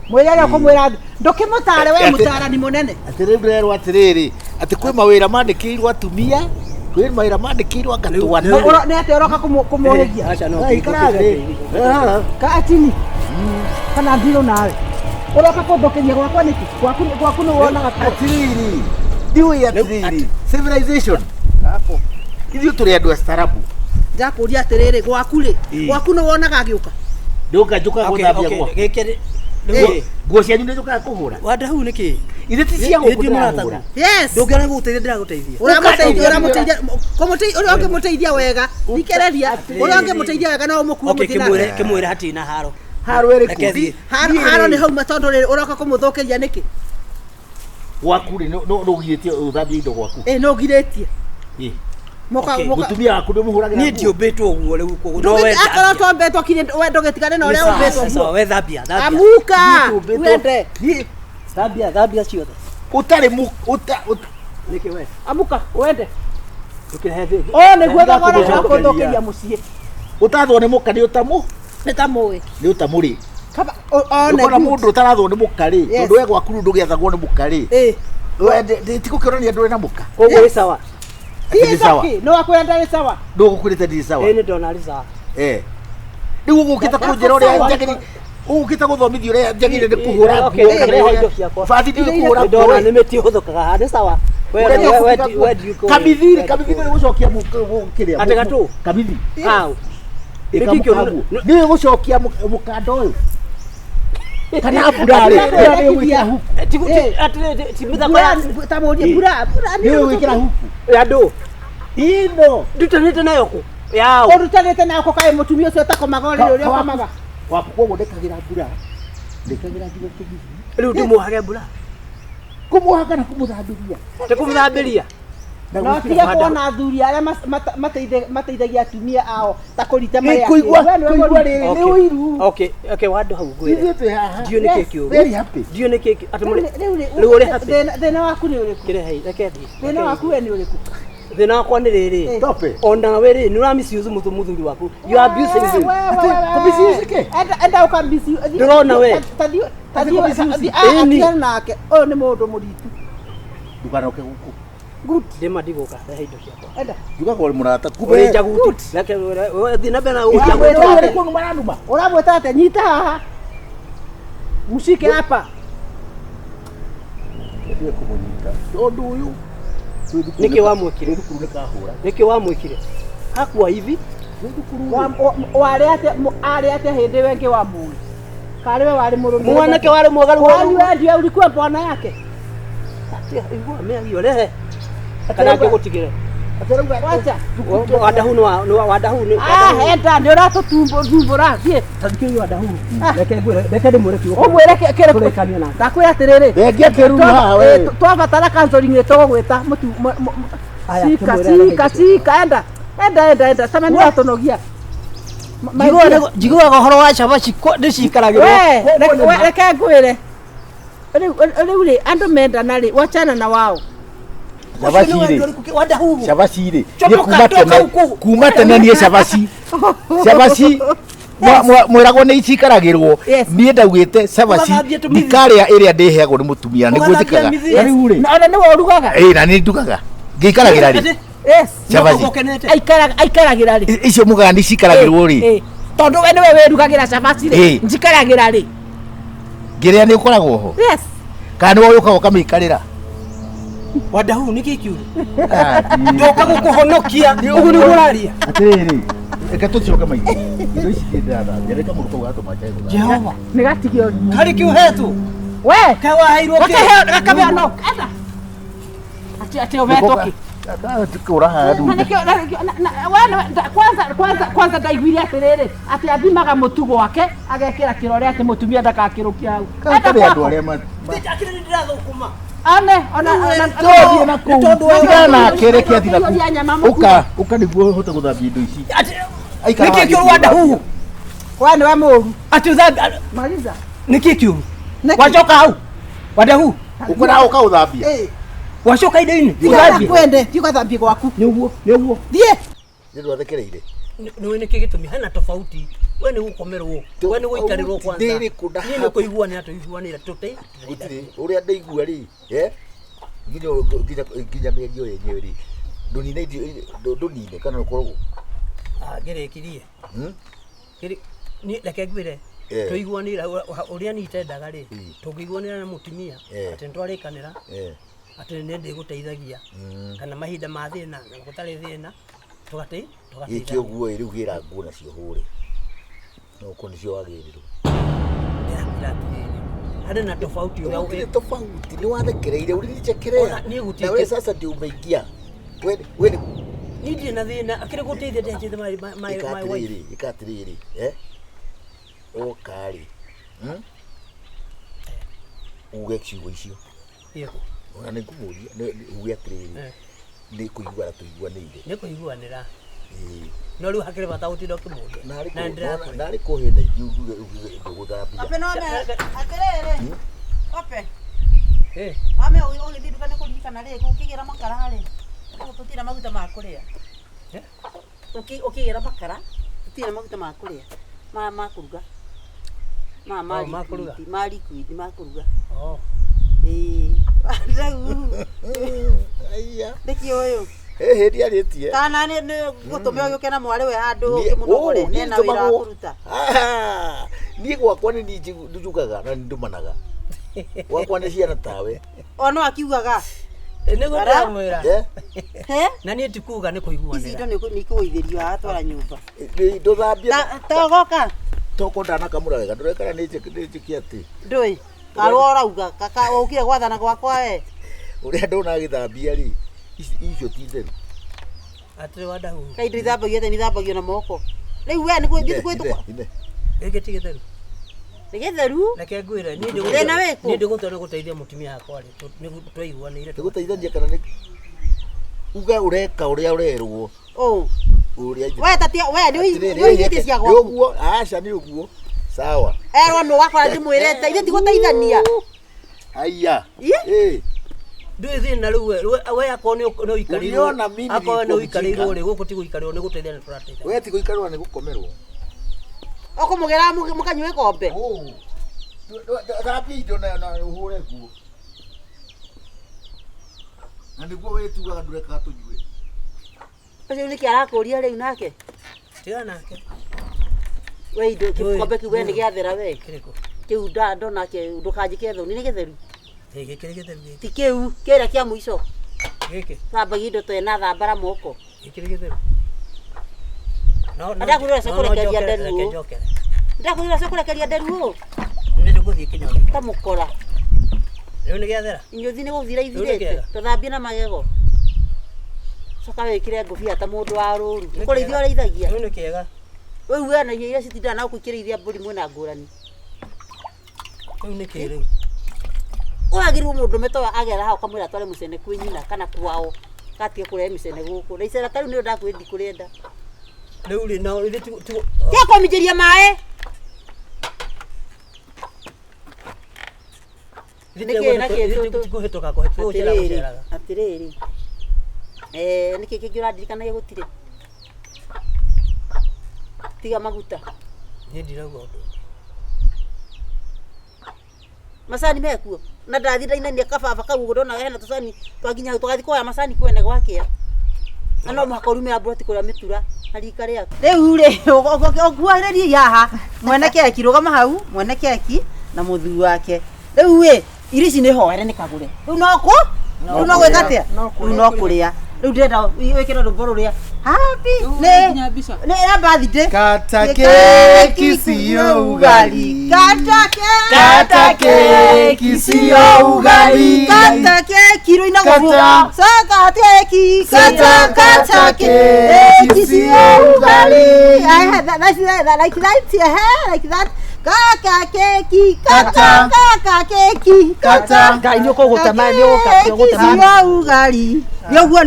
mwirere kumwira ndukimutare we mutarani munene atiri ndero atiriri ati kwi mawira mandikirwa atumia kwi mawira mandikirwa ngatwana ne ate oroka kumurigia acha no ka atini kana ndiro nawe oroka kundokeria gwakwa niki gwaku no wona atiriri ndiwe atiriri civilization hapo ithuĩ tũrĩ andũ astarabu ndakuria atiriri gwaku no wonaga agiuka nduka njuka gũthambia gwa gĩkĩrĩ nguo cianyu nĩ njukaga kũhũra wanda hau nĩkĩ ithe ti cia gũkũhũra yes ndũngĩona gũteithia ndĩragũteithia ũramũteithia ũrĩa ũngĩmũteithia wega thikĩrĩria ũrĩa ũngĩmũteithia wega no ũmũkue mũthina kĩmwĩre hatina haro ĩrĩkũ haro nĩ hau matondũ rĩrĩ ũroka kũmũthũkĩria nĩkĩ gwaku rĩ no ũgirĩtie ũthambie indo gwaku no ũgirĩtie mutumia waku ndumuhuragira Ni ndio betwo uguo riu ko no wenda. Akara to betwo kire wendo getigane na uria ubetwo. Sawa we thambia. Amuka. Wende. Thambia ciothe. utari mu Niki we. Amuka wende. Tukirehe. Ne gwetha gora chako ndokeria mucie. utathwo ni muka ni utamu Ni tamuwe. ni utamuri Kaba ne mundu utarathwo ni muka ri tondu we gwaku ndu giathagwo ni muka ri we tikukirania ndu na muka Koguo ĩ sawa. Ni sawa. No akwenda ni sawa. ndu gukurite ndi sawa Ni ndona ari sawa. riu gukita kunjira uria njagiri ugukita guthomithio uria njagiri ni kuhura Fati ndi kuhura ndona ni meti huthukaga hande sawa. We kamithiri ni gucokia mukiria Atega tu. kamithiri Au. ni gucokia mukando uyu kana burare ni gwikira huku Timitha kwa tamurie bura ni gwikira huku ya ndu. ino Ndutanite nayo ku. Yao. Orutanite nako kae mutumia ucio takomaga uria komaga. wakuko ndekagira bura ndekagira nginya kigithi Riu ndimuhage mbura. kumuhaga na kumuthambiria Tikumuthambiria. No tiga kuona athuri aria mateithagia atumia ao ta kurita maria. kuigua riri ni uiru Okay, wadu hau gwira. ithuĩ haha Ndio niki kiu. very happy Ndio niki ati muri. Riu uri happy. Thina waku ni uriku. Kire hai reke thi. Thina waku we ni uriku. Thina wakwa ni riri. tope Ona we ri ni uramisiuzu muthuri waku. You are abusing him. kubisi ke Enda ukambisi. Ndurona we. Tadio atiana nake. Oyo ni mundu muritu. ndukanoke guku Good. Ndima ndiguka he indo ciakwa. Enda. ndugaga uri murata Uri kube jagutu. Reke we thi na bena uri kundu maranuma Uramweta ate nyita haha. Mushike hapa. ndio kumunyita tondu uyu Niki wamwikire. thukuru nikahura Niki wamwikire. Hakwa hivi. Wale ate hindi wengi wa mui. Kale we wali murume. Mwanake wale mwogaru Wali we ndio ulikuwa bwana yake. Igua meagio lehe. Kana ngigutigire. Wacha. Wadahu ni wadahu ni. Enda ndio ratutumbura thie. Tadikiri wadahu. Reke ndimureki. Umwire kire kurekania na. Takwira atiriri. Rengia kiru haha we Twabatara counseling twagwita mutu. Sika enda sama ni watonogia. Jiguaga horo wa cabaci ndicikaragirwo. We reke ngwire. Riu andu mendana ri wachana na wao. Shabasi ni kuma tene nie shabasi mwiragwo ni icikaragirwo nie ndauite shabasi ndikaria iria ndiheagwo ni mutumia niguo njikaga riu ri Na ni worugaga. na ni ndugaga ngikaragira ri Yes. shabasi Aikaragira ri. icio mugaga ni cikaragirwo ri Tondu we niwe wirugagira shabasi ri. Njikaragira ri. ngiria ni ukoragwo ho Yes. kana ni woka ukamikarira Wadahu niki kiuru. Ndoka gukuhonokia. Ugu ni muraria. atiriri eka tucoke maingi indo ici ndirathambia reka muruko gatuma chai Jehova. Ni gatigio. Kari kiuhetu. We. Kawa hairwo ki. Rakabe no. Enda. Ati obetoki. tukura hadu Kwanza ndaiguire atiriri ati athimaga mutugo wake agekira kirore ati mutumia ndakakirukia hau. kare andu aria ma Akire ndirathukuma. tondũ na kũu tigana kereke athi na kũu uka nĩguo hote gũthambia indo ici Niki kiuru wadahu. We ni we mũru. Ati uthambi. Maliza. Niki kiuru. Wachoka hau. Wadahu. ũkora ũka ũthambia Wachoka indo-ini. Uthambie. Kwende ugathambie gwaku. Nĩguo. Thie. nĩ ndwathekereire Nĩ niki gitumi hena tofauti. We nĩ gukomerwo. We nĩ guikarirwo kwanza. Ni nĩ kuigua nĩ atuiguanĩra tuti. gũtirĩ ũrĩa ndaigua rĩ nginya mĩario yenyewe rĩ ndũnine kana ũkoragwo Ngĩrĩkirie. Reke ngwĩre tũiguanĩra ũrĩa niĩ itendaga rĩ tũngĩiguanĩra na mũtumia atĩ nĩtwarĩkanĩra atĩ nĩ ndĩgũteithagia kana mahinda ma thĩna na gũtarĩ thĩna gĩke ũguo rĩu gĩra nguo nacio hũre no ũko nĩcio wagĩrĩrwo harĩ na tofauti ũrĩa tofauti nĩ wathekereire ũrĩnĩcekerea na we sasa ndiumeingia we niĩ ndirĩ na thĩna akĩrĩ gũteithia ndenjete my wife ikatiriri okari uge ciugo icio ona nĩ ngũmũria uge atiriri nä kå iguana tå iguanä nä kå iguanä no rä u hakä rä bata gå tinda å kä må narä kå hä na ingä gå thambia Mame ũgĩthiĩ nduka nĩ kũririkana rĩ ũkĩgĩra makara rĩ tũtirĩ maguta ma kũrĩa ũkĩgĩra makara tũtirĩ maguta ma kũrĩa ma kũruga ma liquid ma kũruga ndĩkĩ ũyũ hä ndiarä tie kana nĩ gũtũme ũgĩũke na mwarĩ we handũ ũkĩmũnogore nena wĩra wa kũruta niĩ gwakwa nĩ njugaga na nĩ ndũmanaga gwakwa nĩ ciana tawe no akiugaga nä gå ndamwä ra na niä tikuga nä kå iguanä indo nĩ ikũgũithĩrio haha twara nyũmba ndå thambia togoka toko ndanakamå ra wega ndå rekana nä njä kä atä ndũĩ karwo ũrauga kaka ũkire gwathana gwakwa we å rä a ndona gä thambia rä icio ti theru atä rä wandahå kai indo ithambagio the nithambagio na moko rĩu we nĩ gwĩtũkwa gä kä tigä theru nĩ gĩtheru reke ngwä re niä ndä gå twa nä gå teithia må timia yakwa rä twaiguanä ire nä gå teithania kana nä uga å reka å rä a å rerwo we tatia we nĩ igĩtie cia gwaku ũguo aca nĩ ũguo sawa erwo nũ wakora ndĩmwĩrĩte ithe ti gũteithania aya ndå thä na rä u we akorwo nä å ikarä akorwo nä å ikarä irwo rä gå kå ti gå ikarä nä gå teithia nä tå rateithia we ti gå ikarwo nä gå komerwo ũkũmũgĩra mũkanyue kombe thambia indo na å hå re nguo na nä guo wä tugaga ndå rekaga tå nyue ũcio nĩkĩ arakũria rĩu nake tiga nake we indo gĩkombe kĩu we nĩ gĩathera we kĩu ndonake ndũkanjĩke thoni nĩ gĩtheru gä kä rä gä theru ti kĩu kĩrĩa kĩa mũico gä kä thambagia indo twena thambara moko gä kä rä gä theru ndakwĩrĩra cekũrekeria nderu ndakwĩrĩra cekũrekeria nderu nä ndå gå thiä kä nyori ta mũkora rä u nä gä athera inyuthi nĩ gũthira ithirĩte tũthambie na magego coka wĩkĩre ngũbia ta mũndũ wa rũru kũrĩithia ũrĩithagia rä u nä kä ega rĩu we na iria citindaga na gũkũikĩrĩithia mbũri mwena ngũrani rä u nä kä rä u ũragĩrwo mũndũ metoa agera hau kamwĩra tware mũcene kwĩ nyina kana kwao gatige kũrehe mĩcene gũkũ na icera ta rĩu nĩ ndakwĩndi kũrĩenda rä u rä no rä tia kwamĩnjĩria maĩ kå hä tå ka kå hä atĩrĩrĩ nĩkĩ kĩngĩ ũrandirikanagia gũtirĩ tiga maguta niä ndirauga å ndå macani mekuo na ndathi ndainania kababa kau ũguo ndona hena tũcani twanginya hau tũgathi kuoya macani kwene gwakĩa na no mũhaka ũrume amburoti kũrĩa mĩtura na rika rĩaku rĩu rĩ ũkuhĩrĩrie haha mwene keki rũgama hau mwene keki na mũthuri wake rĩu rĩ irio ici nĩ hoere nĩ kagũre rĩu no gwĩka atĩa rĩu no kũrĩa rĩu ndĩrenda wĩkĩre rũmbo rũrĩa happy nĩ birthday Kata keki sio ugali. Kata keki sio ugali. Kata keki ro ina gũbũra. Kata keki. Kata keki sio ugali. Like that. Kaka keki. Kata keki. Kata. Ngai nĩ ũkũgũtema nĩ ũgũtema. Sio ugali. Nĩ ũguo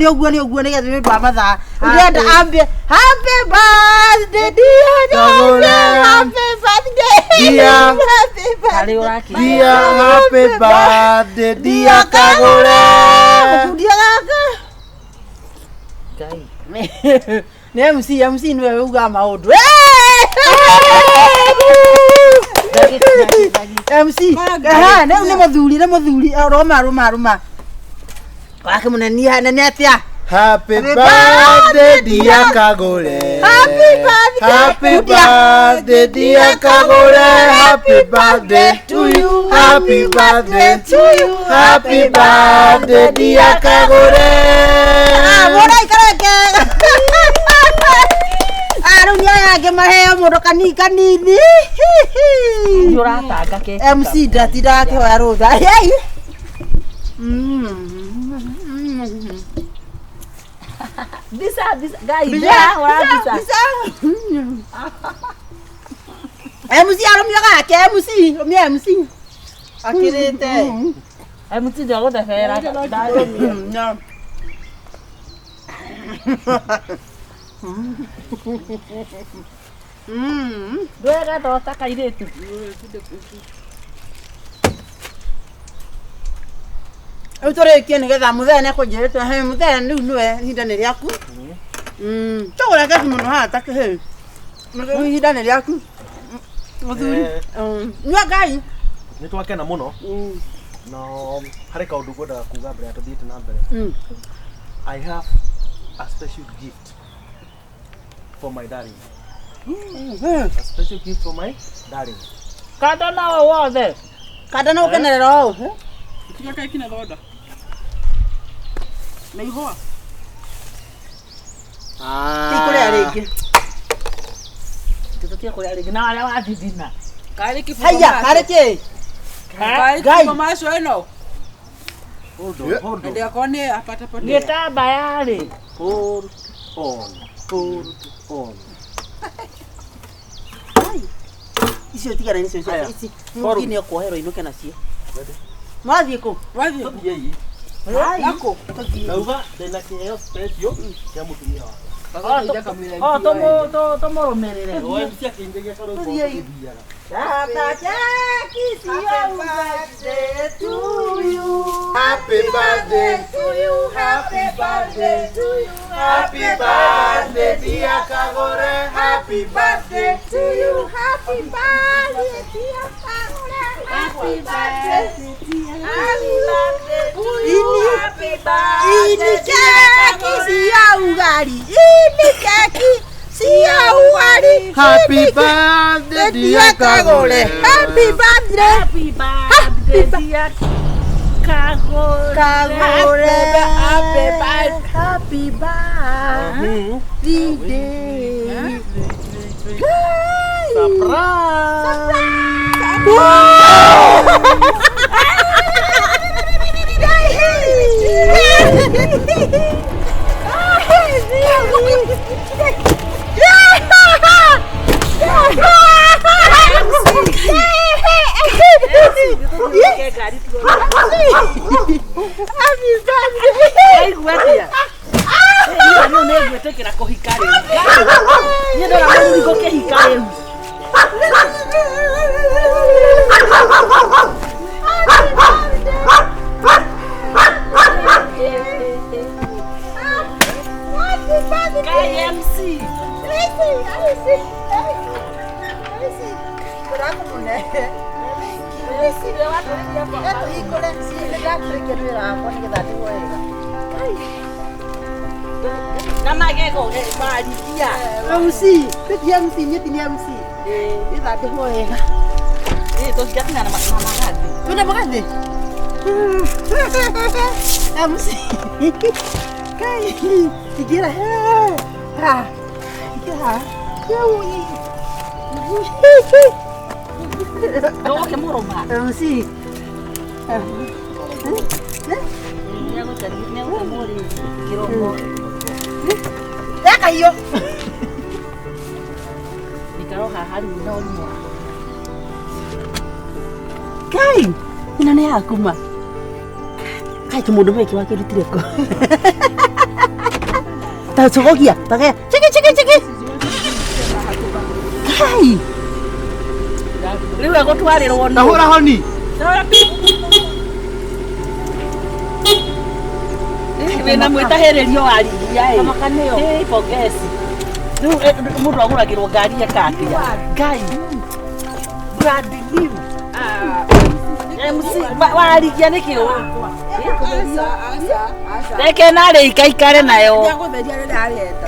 nĩgetha nĩ ũndũ wa mathaa. Ndĩrenda ambie happy birthday dear Kagure. Happy birthday. Dear. Kale ũraki. Dear happy birthday dear Kagure. Mũkundia gaka. Ngai. Nĩ MC nĩwe uga maũndũ. MC. Nĩ mũthuri. Roma. Wake mũnenia nene atĩa? Happy birthday dear Kagure. Happy birthday dear Kagure. Happy birthday to you. Happy birthday to you. Happy birthday dear Kagure. Mwana ikareke. Arunia yake maheo mũndũ kanini. Ũratanga keki. MC ndatinda akĩhoya rũtha. Bisa guys. Bisa. MC arumia gake MC. akirite MC ndio gũthebera. Ndwega thota kairitu. Utore nigetha muthee nekũnjĩrĩte he muthee rĩu nĩwe ihinda nĩ rĩaku. Tũgũre keki mũno haha takĩhĩ. Ihinda nĩ rĩaku. Mũthuri. Nyua ngai. Nĩ twakena mũno. No harĩ kaũndũ ngwendaga kuga mbere ya tũthiĩte na mbere. I have a special gift for my darling. A special gift for my darling. Kata nao wothe. Kata no kenerera ũũ. Tiga keki na thonda. Na ihũa. Tikũrĩa rĩngĩ. Tũtũkia kũrĩa rĩngĩ na arĩa wathithina. Karĩ kibugo. Haya, karĩ kĩ? Karĩ kibugo macio ĩno. Hold on, hold on. Ndio kone apata pata. Gĩtambaya rĩ. Hold on. Hold on. Icio tigana icio cia ici. Mũngine ũkoherwo inuke nacio. Mwathiĩ kũ? Wathi. Tũthiĩ hii. Nako. Nauga ndĩna kĩheo special kĩa mũtumia wakwa. Tũmũrũmĩrĩre. Oe cia kĩingĩ gĩkorwo gĩthiaga. Tata keki cia birthday to you. Happy birthday to you. Happy birthday to you. Happy birthday dear Kagure. Happy birthday to you. Happy birthday dear Kagure. Happy birthday to you. Happy birthday to you. Happy birthday. Ini keki cia ugali. Ini keki cia ugali. Happy birthday dear Kagure. Happy birthday. Happy birthday dear Kagure. Kagure. Happy birthday. Happy birthday. Tekera kuhika rĩu. Niĩ ndora mũrigo kĩhika rĩu. KMC. Namagego Warigia. MC, keti MC, nyeti ni MC. Ithate wega. Tũciatina na magathi. Twende magathi. MC. Kai, tigira. Ha. Tigira. Ndoke mũrũma. MC. Deka hiyo. Nikaroha hali ndono. Kai, ina nĩ yakuma. Kai tũmũndũ weke wakĩrutire ko. Ta cogogia, tage. Chiki. Kai. Rĩu egũtwarĩrwo Na hura honi. Wĩna mwĩtahĩrĩrio Warigia ĩ. Kamakanĩyo. Pogesi. Rĩu mũndũ agũragĩrwo ngari ekatĩa. Ngai. Brand new. MC Warigia nĩkĩ ũũ? Reke narĩ ikaikare nayo. Ndagũtheria rĩrĩa arenda.